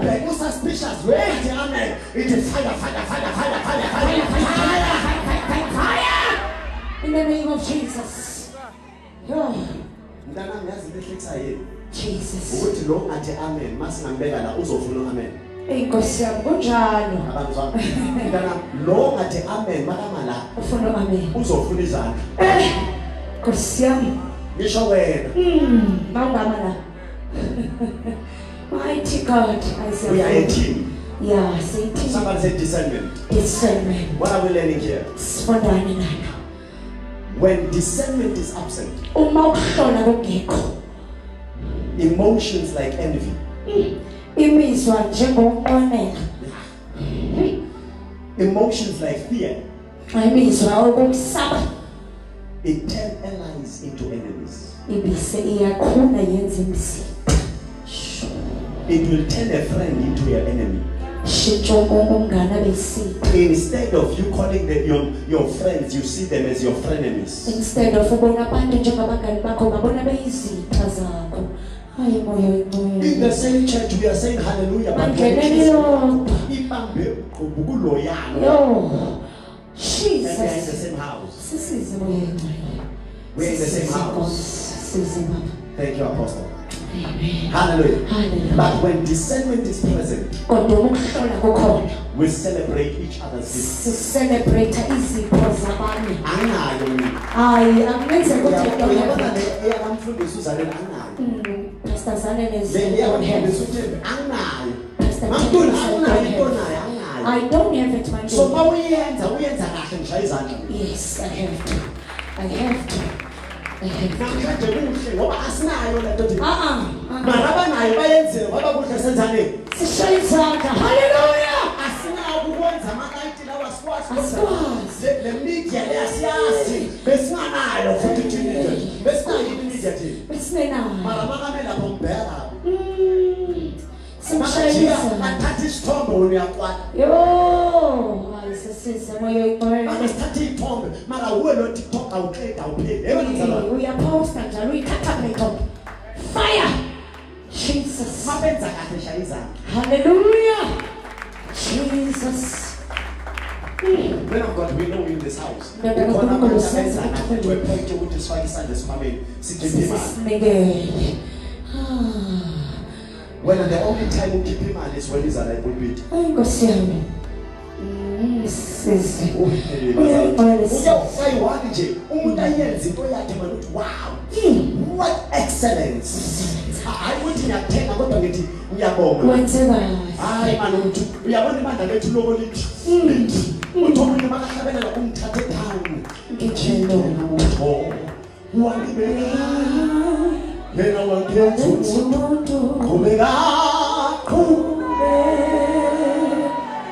bekusa suspicious wait amen it is fire In the name of Jesus. Yo, mntana ngiyazi lehlekisa yini Jesus. ukuthi lo athi amen masingambeka la uzofuna amen Inkosi yami kunjalo. abantu zami mntana lo athi amen makama la Ufuna amen. uzofuna izandla Nkosi yami. ngisho wena Bawungama la. Mighty God, I say. we are a team Yeah, say team. somebody said discernment Discernment. what are we learning here Sifundani nana. when discernment is absent Uma ukuhlola kungekho. emotions like envy Imizwa njengokunqwenela. emotions like fear Imizwa okusaba. it turn allies into enemies Ibise iyakhula yenza imisi. it will turn a friend into your enemy Shintsha umngane besipho. instead of you calling your friends you see them as your frenemies Instead of ubona abantu njengabangani bakho babona beyizitha zakho. Hayi moya in the same church we are saying hallelujah but Bangenele yodwa. ibambe ukuloyalo Yo. and we are in the Jesus. same house Sisize moya. we are in the same house Sisize baba. thank you apostle Amen. hallelujah Hallelujah. but when discernment is present Kodwa ukuhlola kukhona. we celebrate each other's gifts Celebrate izipho zabanye. anayo mina Hayi angenze ukuthi uyabona le eyabamfundisi uzalela anayo Pastor Zanele is le don't have. eyabamfundisi uthembe anayo Pastor mamntwana Zanele anayo is into don't nayo have. anayo I don't have it my so dear. mawuyenza kahle ngishaya izandla Yes, I have to. I have to. I have to. namhlanje kuhle ngoba asinayo lento nje Uh-uh. mara abanayo bayenzile ngoba kuhle senzane Sishaya izandla. Hallelujah. asinayo ukwenza amalayithi lawa sikwazi Asikwazi. le media le asiyazi besinganayo futhi thina besinayo media thina Besinenayo. mara makame lapho mbheka Simshaya izandla. athatha isithombe uyakwata Yo. Hayi sisize moya iqola. angasithatha ithombe mara uwe lo TikTok awuqeda awupheli yebo ngizalwa Uyaposta njalo uyithatha laptop. Fire. Jesus. mabenza kahle shaya izandla Hallelujah. Jesus. men of God we know in this house Ndoda ukhona kaNkulunkulu abantu siyazi abenza ukuthi kahle to a point ukuthi sifake isandla esikhwameni sikhiphe imali Sisinekele. when the only time ukhiphe imali is when iza la epulpit Hayi Nkosi yami. Sisi. uyayi nje umuntu ayenza into yakhe manje uthi wow what excellence hayi ukuthi ngiyathenga kodwa ngithi ngiyabonga Wenzeka. hayi manje umuntu uyabona ibandla lethu loko lithi uthi umuntu makahlabelela umthathe down Ngitshelo. utho wangibeka yena wangenza umuntu kubeka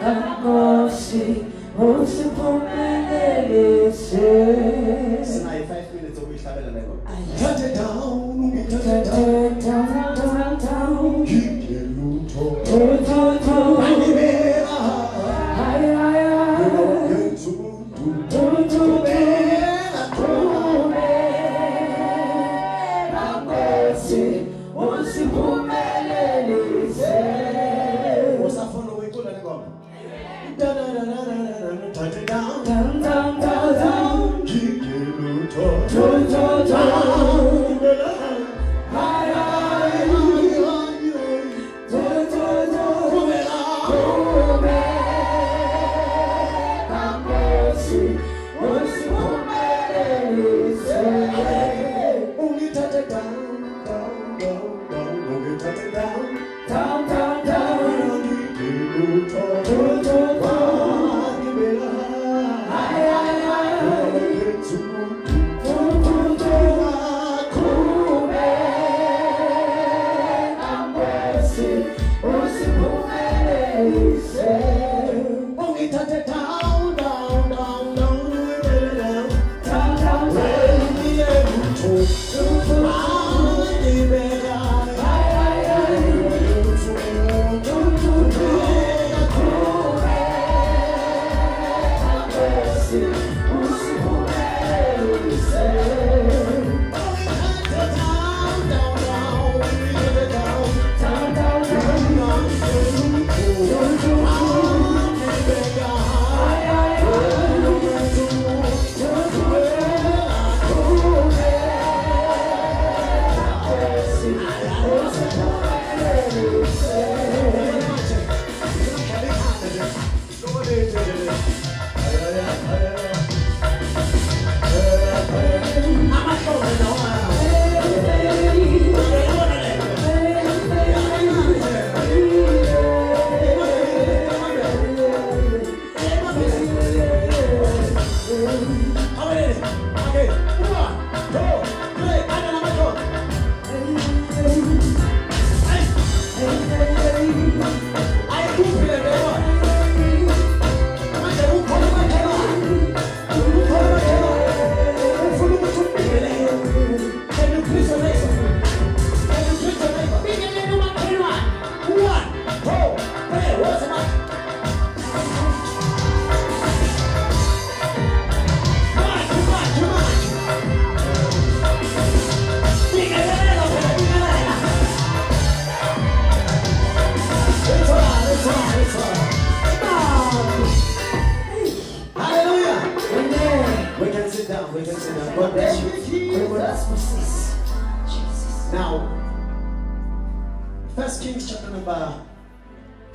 Nkosi usiphumelelise. sinayi 5 minutes okuyihlabela la ngoma thathe down ungithathe down ngike lutho wangibeka yena wangenza umuntu usafuna ukuyicula le ngoma thathe down ngike lutho ungithathe down ungithathe down ngike lutho wangibeka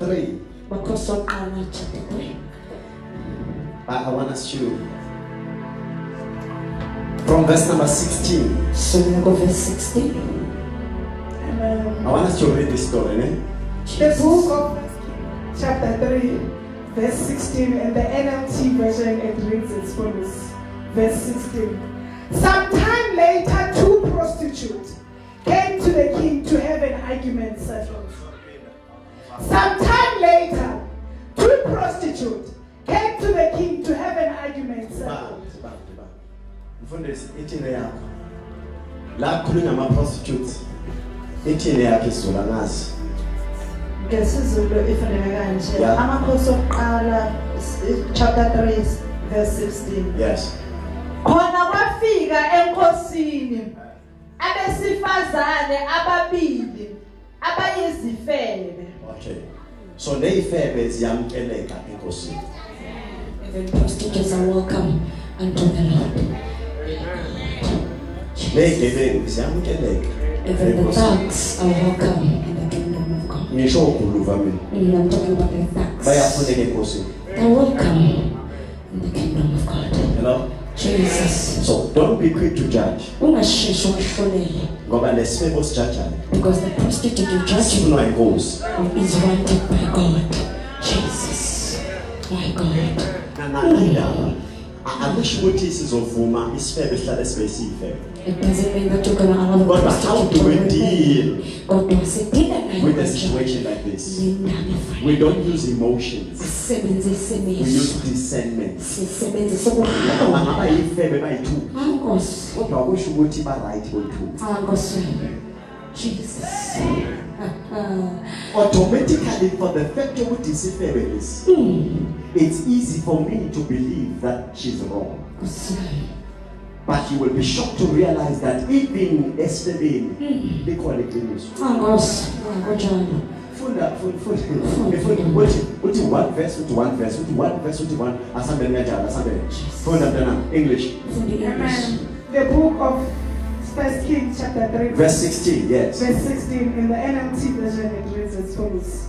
3. Makhosi oqala chapter 3. I want us to from verse number 16. So we go verse 16. I want us to read this story. The book of chapter 3, verse 16, and the NLT version, it reads as follows. Verse 16. Sometime later, 2 prostitutes came to the king to have an argument settled. Sometime later, 2 prostitutes came to the king to have an argument settled. Mfundisi ithini yakho la khulunywa ama prostitutes ithini yakho isizulu ngazi ngesizulu ifanele kanje Yeah. amakhosi okuqala chapter 3 verse 16 yes khona kwafika enkosini abesifazane ababili abayizifebe. okay so leyifebe ziyamkeleka enkosini Even prostitutes are welcome unto the Lord. leyifebe ziyamkeleka Even the thugs are welcome in the kingdom of God. ngisho ukuluva mina I'm talking about the thugs. bayafuneka enkosini They're welcome in the kingdom of God. you know Jesus. so don't be quick to judge Ungashishi wahlolele ngoba lesifebe osijajayo because the prostitute you judge sifunwa inkosi is wanted by God. Jesus. My God. nanandaba akusho ukuthi sizovuma isifebe sihlale sibe siyifebe It doesn't mean that you're going to allow the But how prostitute do we to deal God does it in with a situation like this? We don't use emotions. We use discernment. Ngaba yifebe bayi2 kodwa akusho ukuthi ba right boyi2 Jesus. automatically for the fact ukuthi isifebe is it's easy for me to believe that she's wrong, but you will be shocked to realize that even esifebeni likhona iqiniso. Funda uthi one verse uthi one verse uthi one verse uthi one asambeni kanjalo asambeni funda mntana English Amen. The book of 1 Kings chapter 3 verse 16 yes verse 16 in the NLT version it reads as follows.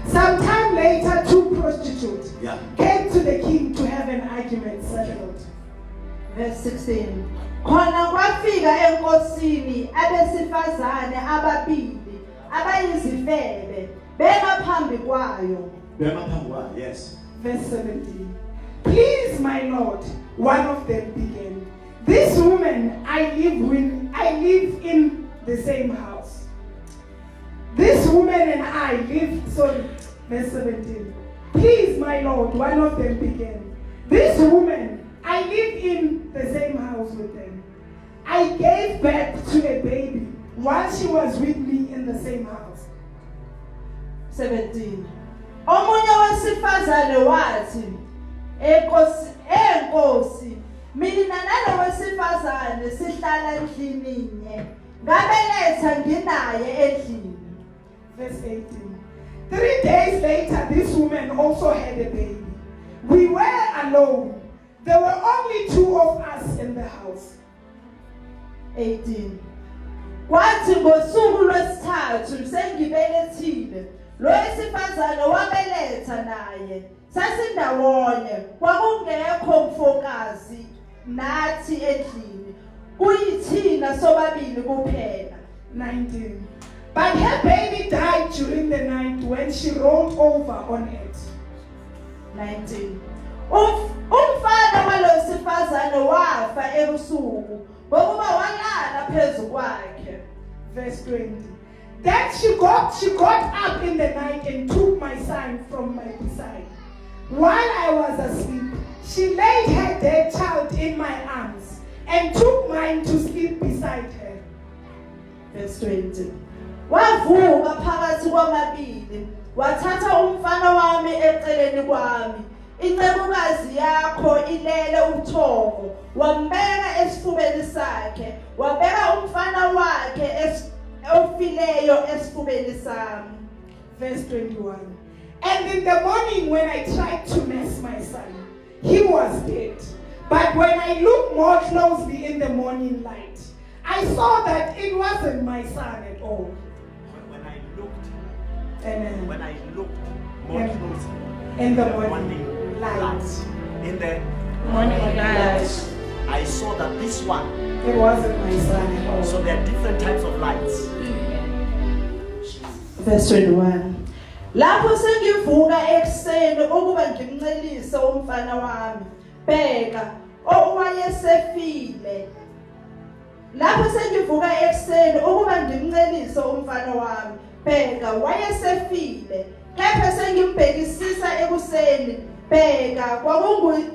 Sometime later 2 prostitutes yeah came to the king to have an argument settled. Verse 16 khona kwafika enkosini abesifazane ababili abayizifebe bengaphambi kwayo. yes Verse 17. Please, my Lord, one of them began. This woman I live in the same house. This woman and I live. Verse 17. Please, my Lord, one of them began. This woman I live in the same house with them. I gave birth to a baby while she was with me in the same house. 17 omunye wesifazane wathi enkosi mina nalo wesifazane sihlala endlini nye ngabeletha nginaye endlini. Verse 18. 3 days later, this woman also had a baby. We were alone. There were only 2 of us in the house. 18 kwathi ngosuku lwesithathu sengibelethile lo wesifazane wabeletha naye sasindawonye kwakungekho mfokazi nathi endlini kuyithina sobabili kuphela. 19. But her baby died during the night when she rolled over on it. 19 umfana walosifazane wafa ebusuku ngokuba walala phezu kwakhe. Verse 20. Then she got up in the night and took my son from my beside. While I was asleep, she laid her dead child in my arms and took mine to sleep beside her. Verse 20 wavuka phakathi kwamabili wathatha umfana wami eceleni kwami incekukazi yakho ilele ubuthongo wambeka esifubeni sakhe wabeka umfana wakhe ofileyo esifubeni sami. Verse 21. And in the morning when I tried to nurse my son, he was dead. But when I looked more closely in the morning light, I saw that it wasn't my son at all. when I looked Amen. when I looked In the the morning light. light. In the Morning light. I saw that this one. It wasn't my son at all. So there are different types of lights. Verse 21. Lapho sengivuka ekseni ukuba ngimncelise umfana wami. Bheka, owayesefile. Lapho sengivuka ekseni ukuba ngimncelise umfana wami. Bheka, wayesefile. Kepha sengimbhekisisa ekuseni. Bheka,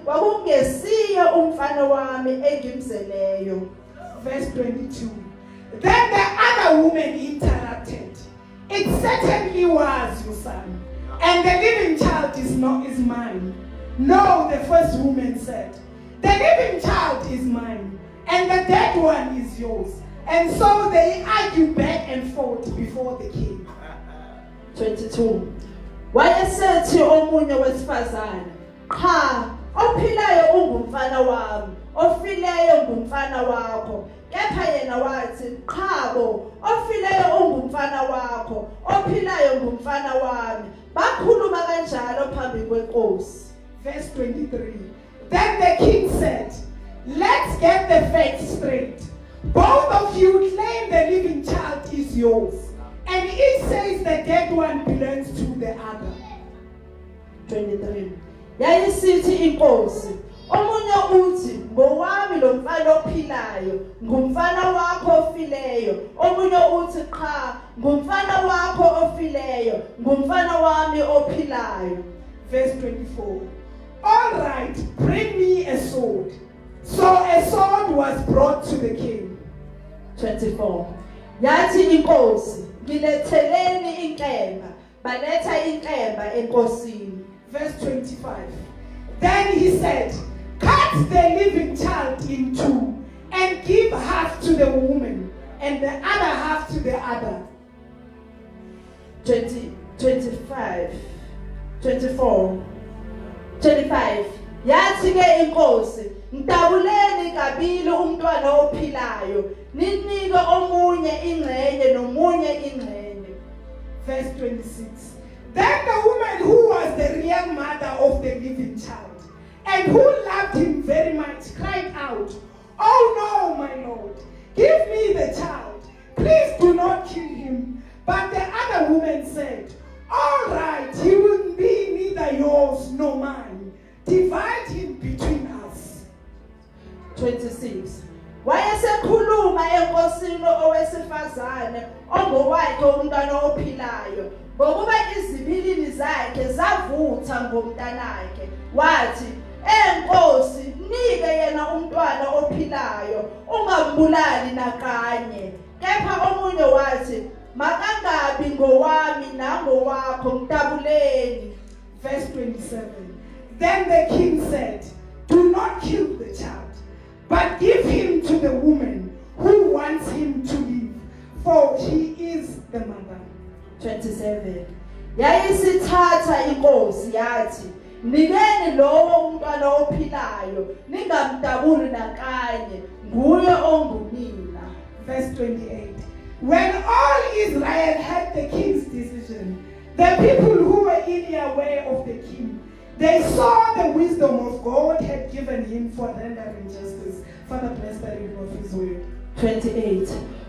kwakungesiye umfana wami engimzeleyo. Verse 22. Then the other woman interrupted. It certainly was your son, and the living child is mine. No, the first woman said, the living child is mine, and the dead one is yours. And so they argued back and forth before the king. 22. Wayesethi omunye wesifazane, cha, ophilayo ungumfana wami, ofileyo ngumfana wakho. Kepha yena wathi, qhabo, ofileyo ungumfana wakho, ophilayo ngumfana wami. Bakhuluma kanjalo phambi kwenkosi. Verse 23. Then the king said, let's get the facts straight. Both of you claim the living child is yours, and each says the dead one belongs to the other. 23. Yayisithi inkosi, omunye uthi, ngowami lo mfana ophilayo, ngumfana wakho ofileyo. Omunye uthi, cha, ngumfana wakho ofileyo, ngumfana wami ophilayo. Verse 24. All right, bring me a sword. So a sword was brought to the king. 24. Yathi inkosi, ngiletheleni inkemba. Baletha inkemba enkosini. Verse 25. Then he said, cut the living child in two and give half to the woman and the other half to the other. 25. Yathi ke inkosi, ngidabuleni kabili umntwana ophilayo, ninike omunye ingxenye nomunye ingxenye. Verse 26. Then the woman who was the real mother of the living child and who loved him very much cried out, oh no, my lord, give me the child. Please do not kill him. But the other woman said, all right, he will be neither yours nor mine. Divide him between us. 26. Wayesekhuluma enkosini owesifazane ongowakhe umntwana ophilayo, ngokuba izibilini zakhe zavutha ngomntanakhe. Wathi, enkosi, nike yena umntwana ophilayo, ungambulali nakanye. Kepha omunye wathi, makangabi ngowami nangowakho, ngidabuleni. Verse 27. Then the king said, do not kill the child, but give him to the woman who wants him to live, for she is the mother. 27. Yayisithatha inkosi yathi, nikeni lowo umntwana ophilayo, ningamdabuli nakanye, nguye ongunina. Verse 28. When all Israel had the king's decision, the people who were in the way of the king, they saw the wisdom of God had given him for rendering justice. Father, bless the reading of his word. 28.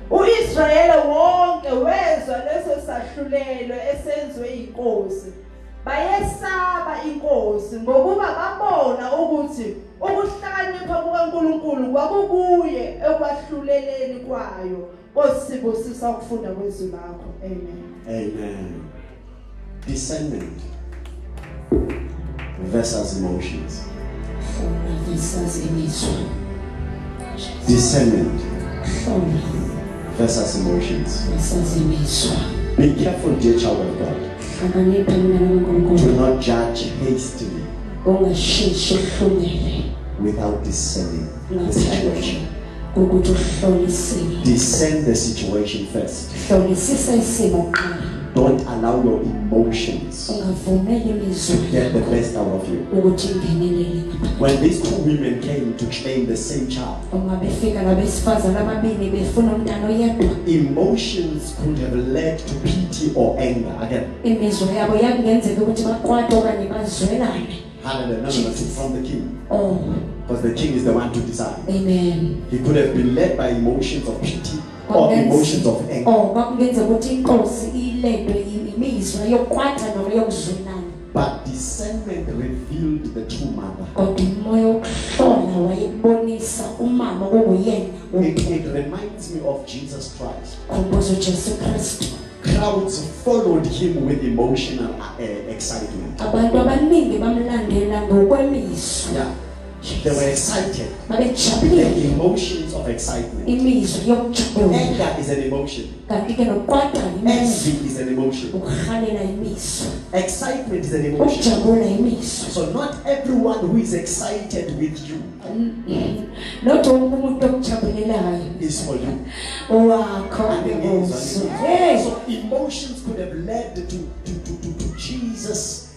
U-Israyeli wonke wezwa leso sahlulelo esenzwe inkosi. Bayesaba inkosi ngokuba babona ukuthi ukuhlakanipha kukaNkulunkulu kwakukuye ekwahluleleni kwayo. Osibusisa ukufunda kwezwi lakho. Amen. Amen. Discernment versus emotions. Discernment versus emotions. Be careful, dear child of God. Do not judge hastily without discerning the situation. Discern the situation first don't allow your emotions ungavumeli imizwa to get the best out of you. ukuthi ingenelele ngaphakathi. When these two women came to claim the same child, Uma befika labesifazane ababili befuna umntana oyedwa, emotions could have led to pity or anger. Again, imizwa yabo yakungenzeka ukuthi bakwate okanye bazwelane. hallelujah. No, it's from the king. Oh, Because the king is the one to decide. amen. He could have been led by emotions of pity or emotions of anger. Oh, kwakungenza ukuthi inkosi ilendwe imizwa yokwata noma yokuzwelana. But discernment revealed the true mother. Kodwa umoya wokuhlola wayebonisa umama okuyena. It reminds me of Jesus Christ. Khumbuza uJesu Kristu. Crowds followed him with emotional excitement. Abantu abaningi bamlandela ngokwemizwa. Yeah, they were excited. Babejabulile. The emotions of excitement. Imizwa yokujabula. Anger is an emotion. Kanti ke nokwata imizwa. Envy is an emotion. Ukuhalela imizwa. Excitement is an emotion. Ukujabula imizwa. So not everyone who is excited with you Not wonke umuntu okujabulelayo is for you. owakho And it is, umuzwa. and it is. Hey, So emotions could have led to Jesus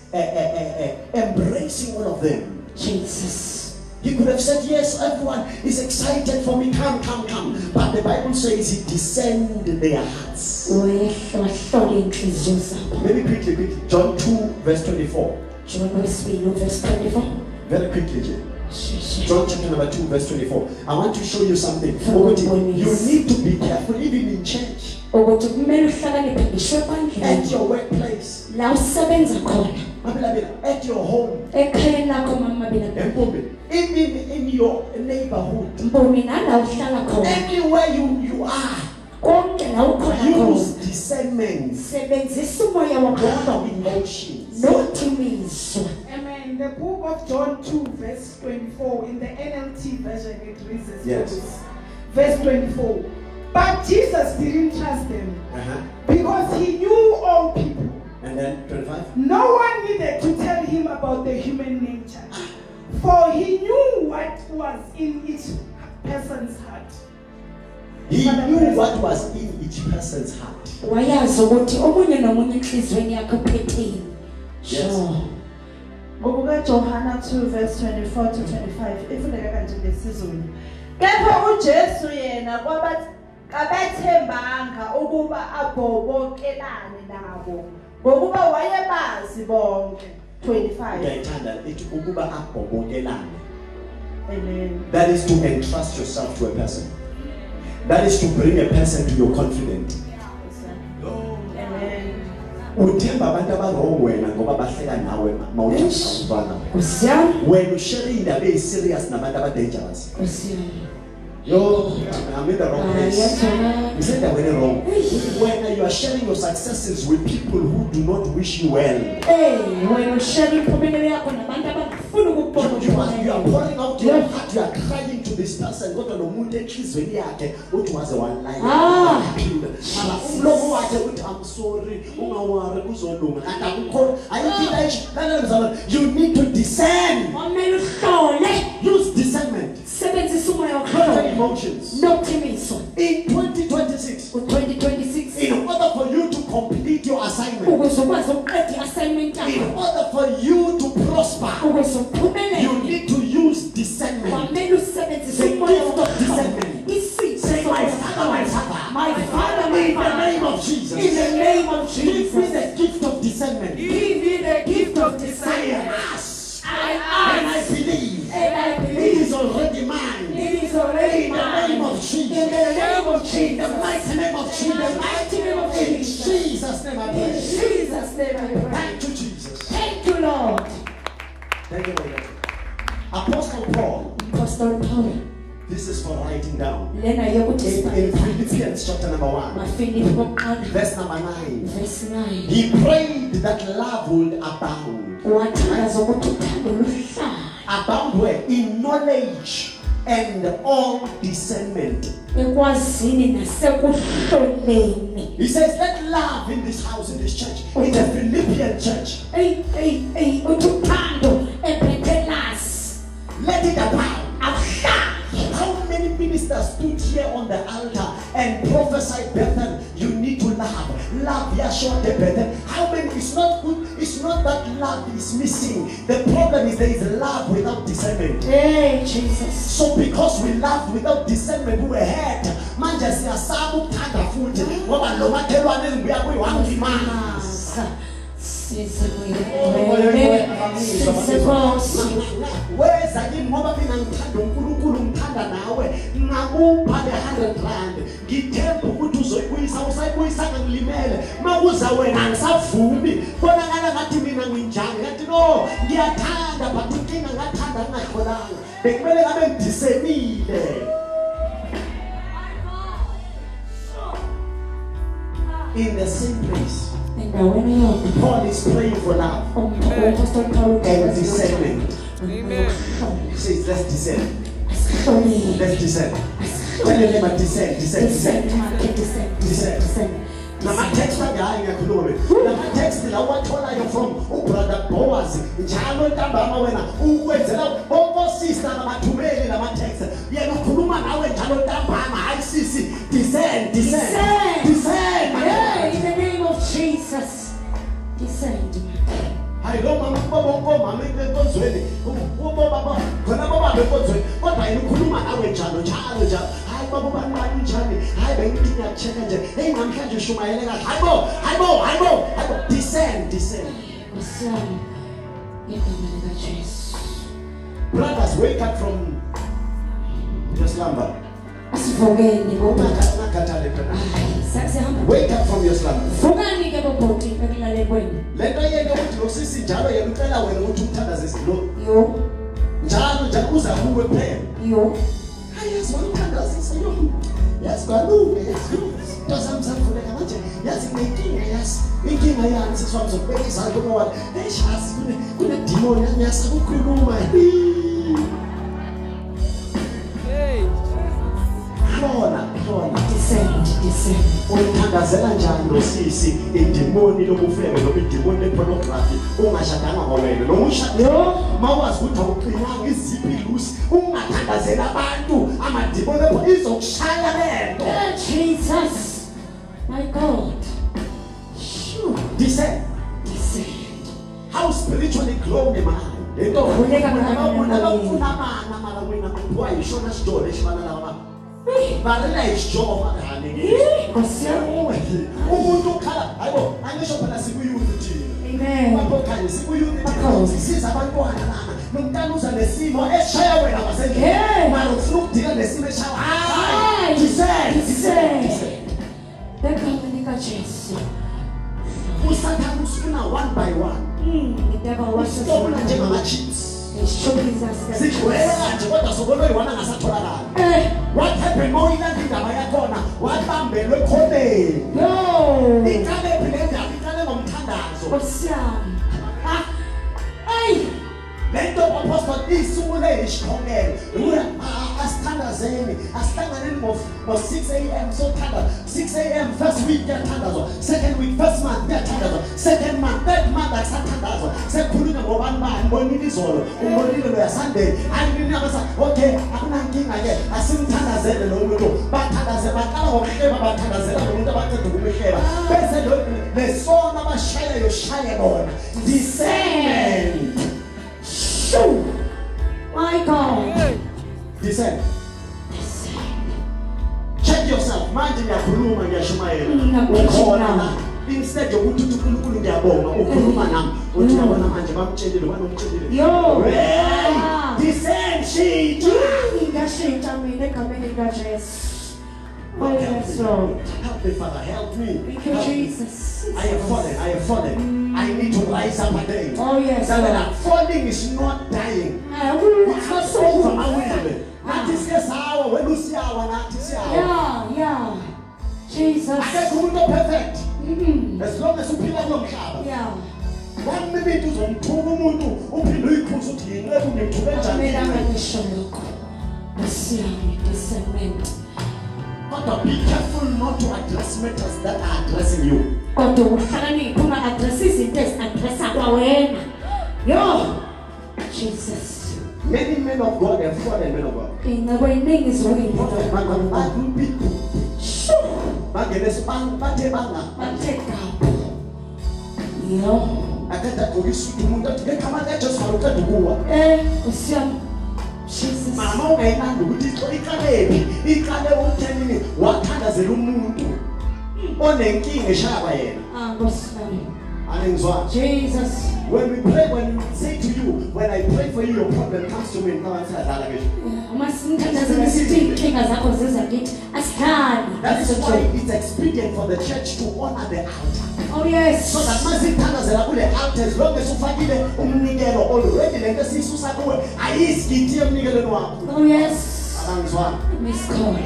embracing all of them. Jesus. He could have said, yes, everyone is excited for me, come, come, come. But the Bible says he discerned their hearts. Wahlola inhliziyo zabo. Maybe quickly. John 2 verse 24. John wesibili verse 24. Very quickly, Jay. Sheshe. John chapter number 2 verse 24. I want to show you something. From You need to be careful even in church, Ukuthi kumele uhlakaniphe ngisho at ebandleni your workplace, la usebenza khona, at your home, ekhayeni lakho mama bila, even in your neighborhood, Mpumi nala uhlala khona, anywhere you are. konke la ukhona Use khona. discernment, Sebenzisa umoya wakho not emotions. nothi imizwa. Amen. The book of John 2 verse 24 in the NLT version it reads as Yes. follows. Verse 24. But Jesus didn't trust them because he knew all people. And then 25. No one needed to tell him about the human nature, for he knew what was in each person's heart. He knew what was in each person's heart. Wayazi ukuthi omunye nomunye inhlizweni yakhe uphetheni. Yes. Sure. ngokuka Johana 2 verse 24 to 25 ifundeka kanje ngesizulu. Kepha uJesu yena kabethembanga ukuba abobokelane nabo ngokuba wayebazi bonke. 25. Ngiyayithanda ithi ukuba abhobokelane. Amen. That is to entrust yourself to a person. That is to bring a person to your confidence. Amen. Uthemba abantu abarong wena ngoba bahleka nawe mawuthanda. Kusiyami, When you share indaba serious nabantu abadangerous. kusiyami. Yo, I'm in the wrong place. Ayathola. You said that when wrong. When you are sharing your successes with people who do not wish you well, Wena ushaya impumelelo yakho nabantu abafuna ukukubona you are uphumela. pouring out your heart, you are crying to this person. Kodwa nomuntu enhlizweni yakhe uthi waze walaya. Mama umlomo wakhe uthi I'm sorry, ungawari kuzolunga. Kanti akukho ayifika you need to discern. Kumele uhlole. Use discernment. Sebenzisa umoya Not wakho. emotions. Nothi imizwa. In 2026, Ku-2026 in order for you to complete your assignment, ukuze ukwazi ukuqeda i-assignment in yakho, order for you to prosper, ukuze you uphumelele, need to use discernment. kwamele usebenzise The umoya gift of wakho. discernment. Isipho Say, my somoya Father, my wakho. Father, My Father, in my the Father, name of Jesus, in the name of give me Jesus, the gift of discernment. give me the gift of I discernment. ask I and I ask believe and I it believe is already mine. it is already In the mine. name of Jesus. In the name of In Jesus. the mighty name of In the Jesus. mighty name of In Jesus. Jesus' name I In pray. Jesus' name I pray. Thank you, Jesus. Thank you, Lord. Thank you, Lord. Apostle Paul, Apostle Paul. this is for writing down. Lena yokuthi In sibale. Philippians chapter number 1, Mafilipi bokuqala, verse number 9. verse 9. He prayed that love would abound. Wathandaza ukuthi uthando luhlale. Abound where? In knowledge and all discernment. Ekwazini nasekuhloleni. He says, let love in this house, in this church, in the Philippian church, Uthi uthando ephethe lasi. let it abound. Awuhlali. How many ministers stood here on the altar and prophesied, Bethel, you need to love. Love Yeshua not a better. How many? It's not good. It's not that love is missing. The problem is there is love without discernment. Hey, Jesus. So because we loved without discernment, we were hurt. Manje siyasaba ukuthanda futhi ngoba lo makhelwane engibuya kuyiwangimaza. Weza yini ngoba mina ngithanda uNkulunkulu ngithanda nawe ngakupha le 100 rand ngithemba ukuthi uzoyibuyisa usayibuyisa ngilimele makuza wena ngisavumi bonakala ngathi mina nginjani kanti no ngiyathanda but inkinga ngathanda ngingakholanga bekumele ngabe ngidisemile. In the same place Paul is praying for love and discernment. He says, let's descend. Let's descend. Tell your neighbor, descend. Nama text again yakhulume. Nama text la wathola yo from brother Boaz. Njalo ntambama wena ukwenzela bonke sister nabathumeli nama text. Yena ukhuluma nawe njalo ntambama hayi sisi descend. Yeah, in the name of Jesus. Descend. Hayi lo mama mama enkonzweni. Baba khona baba enkonzweni. Kodwa yena ukhuluma nawe njalo. Hayi baba bani njani? Hayi bengithi ngiyacheka nje. Hey namhlanje shumayele kahle. Hayibo. Descend. Brothers, wake up from your slumber. Asivogeni ngoba Nakhathale phela. Wake up from your slumber. Vukani ke bobhoti ekulale kwenu. Lento yena ukuthi losisi njalo yena ucela wena ukuthi umthandaze isilo. Yo. Njalo uza kuwe prayer. Yo. Yes, umthandaze isilo. Yes, kwalunge. Tozamzamfuleka manje. Yazi inkinga yasi. Inkinga yani siswami zokubekisa ngoba eshasi kune demon yani yasakukhuluma. Khona. Descend. Uyithandazela njani lo sisi idemoni lokufebe lo idemoni lepornography ungashadanga ngowena lo ushado mawazi ukuthi awuqinanga iziphi lusi ungathandazela abantu amademoni izokushaya lento. Jesus. My God. Sure. Descend. How spiritually grown am I? Lento unabafuna mala wena kuwa ishona story shibana la Barela ishoba ngani ngeke umuntu ukhala hayibo angisho phela sikuyuthi thina Amen. babokhanye sikuyuthi sisiza abantwana lana nomntana uza nesimo eshaya wena wasengeke mara ufuna ukudila nesimo eshaya hayi descend Bekanika Jesu. usathana usifuna one by one The devil wants to stop njengama chips sikwela nje kodwa sobolo yiwana ngasatholakala. What happened more than indaba yakhona wabambelwe khoneni. No. Ikale phile ndaba ikale ngomthandazo. Osiyami. Hey. Lento apostle isumule isikhongelo. Asithandazeni, asihlangane ngo 6 a.m. so thanda 6 a.m. first week yathandazwa, second week first month yathandazwa, second month third month asathandazwa. Sekhuluma ngobani bani bonini izolo. Umbonile lo yaSunday. Ayini abasa okay akunankinga ke asimthandazele lo muntu. Bathandaze baqala ngokuhleba bathandazela lo muntu abaqeda ukuhleba. Bese lo lesona bashaya yoshaya bona. Descend. Shoo. My God. Descend. Check yourself. Manje ngiyakhuluma ngiyashumayela. Ukhona instead yokuthi uNkulunkulu ngiyabonga ukhuluma nami. Uthi yabona manje bamtshelile banomtshelile. Yo. Descend sheet. Ngashintsha mina egameni likaJesu. Oh yes, Lord. Help me, Father. Help me. Thank you, Jesus. I have fallen. I need to rise up again. Oh yes, Lord. Falling is not dying. It's not over my will. Nathi siyasawa wena usiyawa nathi siyawa. Yeah. Jesus. Akekho umuntu perfect. As long as uphila kulo mhlaba. Yeah. One minute uzomthuka umuntu uphinde uyiphuza uthi yini leku ngimthuke njani. Mina ngisho lokho. Osiyami discernment. But be careful not to address matters that are addressing you. Kodwa uhlakaniphi unga-address izinto ezi-addressa kwawena. Yo. Jesus. Many men of God have fallen men of God. Ingabo iningi zokuyinto. Bangene sibang bathe banga. Bathe kabi. Yo. akade agqoke isudu umuntu athi ngegama likaJesu maluqeda ukuwa. Nkosi yami. Jesus. Mama ungayinandi ukuthi iqalephi iqale ukuthenini wathandazela umuntu onenkinga eshaba yena. Nkosi yami. Anengizwa. Jesus. When we pray, when we say to you, when I pray for you, your problem comes to me. Now I'm saying that is why it's expedient for the church to honor the altar. Oh yes. So that mazithandazela kule altar, as long as ufakile umnikelo already lento sisusa kuwe ayisikithi umnikelweni wakho. Oh yes. Abangizwa. Miss Call.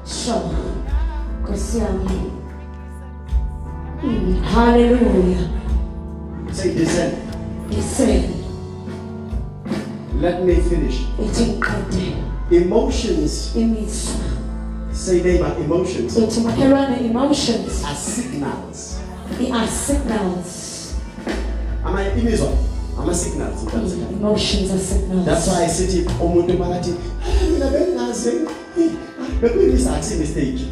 Sure. Nkosi yami. Hallelujah. Say descend. Descend. Let me finish. Emotions. Say neighbor, emotions Emotions are signals. They are signals. Am I imizwa? Am I signals? Emotions are signals. That's why I sit here. Umuntu makathi, mina bengazi. Bekuyisa athi mistake.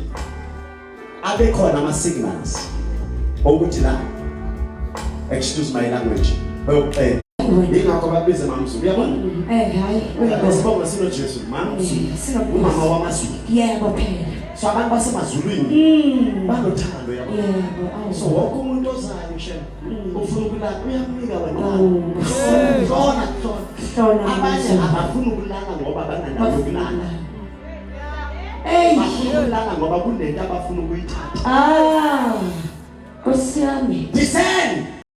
Abe khona ama signals. Ukuthi la. Excuse my language. Okay. Ingakho babiza mamZulu. Uyabona? Hayi. Sibonga sino Jesu. mamZulu. Umama wamaZulu. Yebo phela. So abantu basemazulwini banothando yabo. Yebo. So wonke umuntu ozayo shema ufuna ukulala uyamnika wena. Hlona. Abanye abafuna ukulala ngoba banganalo ukulala. Bafuna ukulala ngoba kunento abafuna ukuyithatha. Nkosi yami. Descend.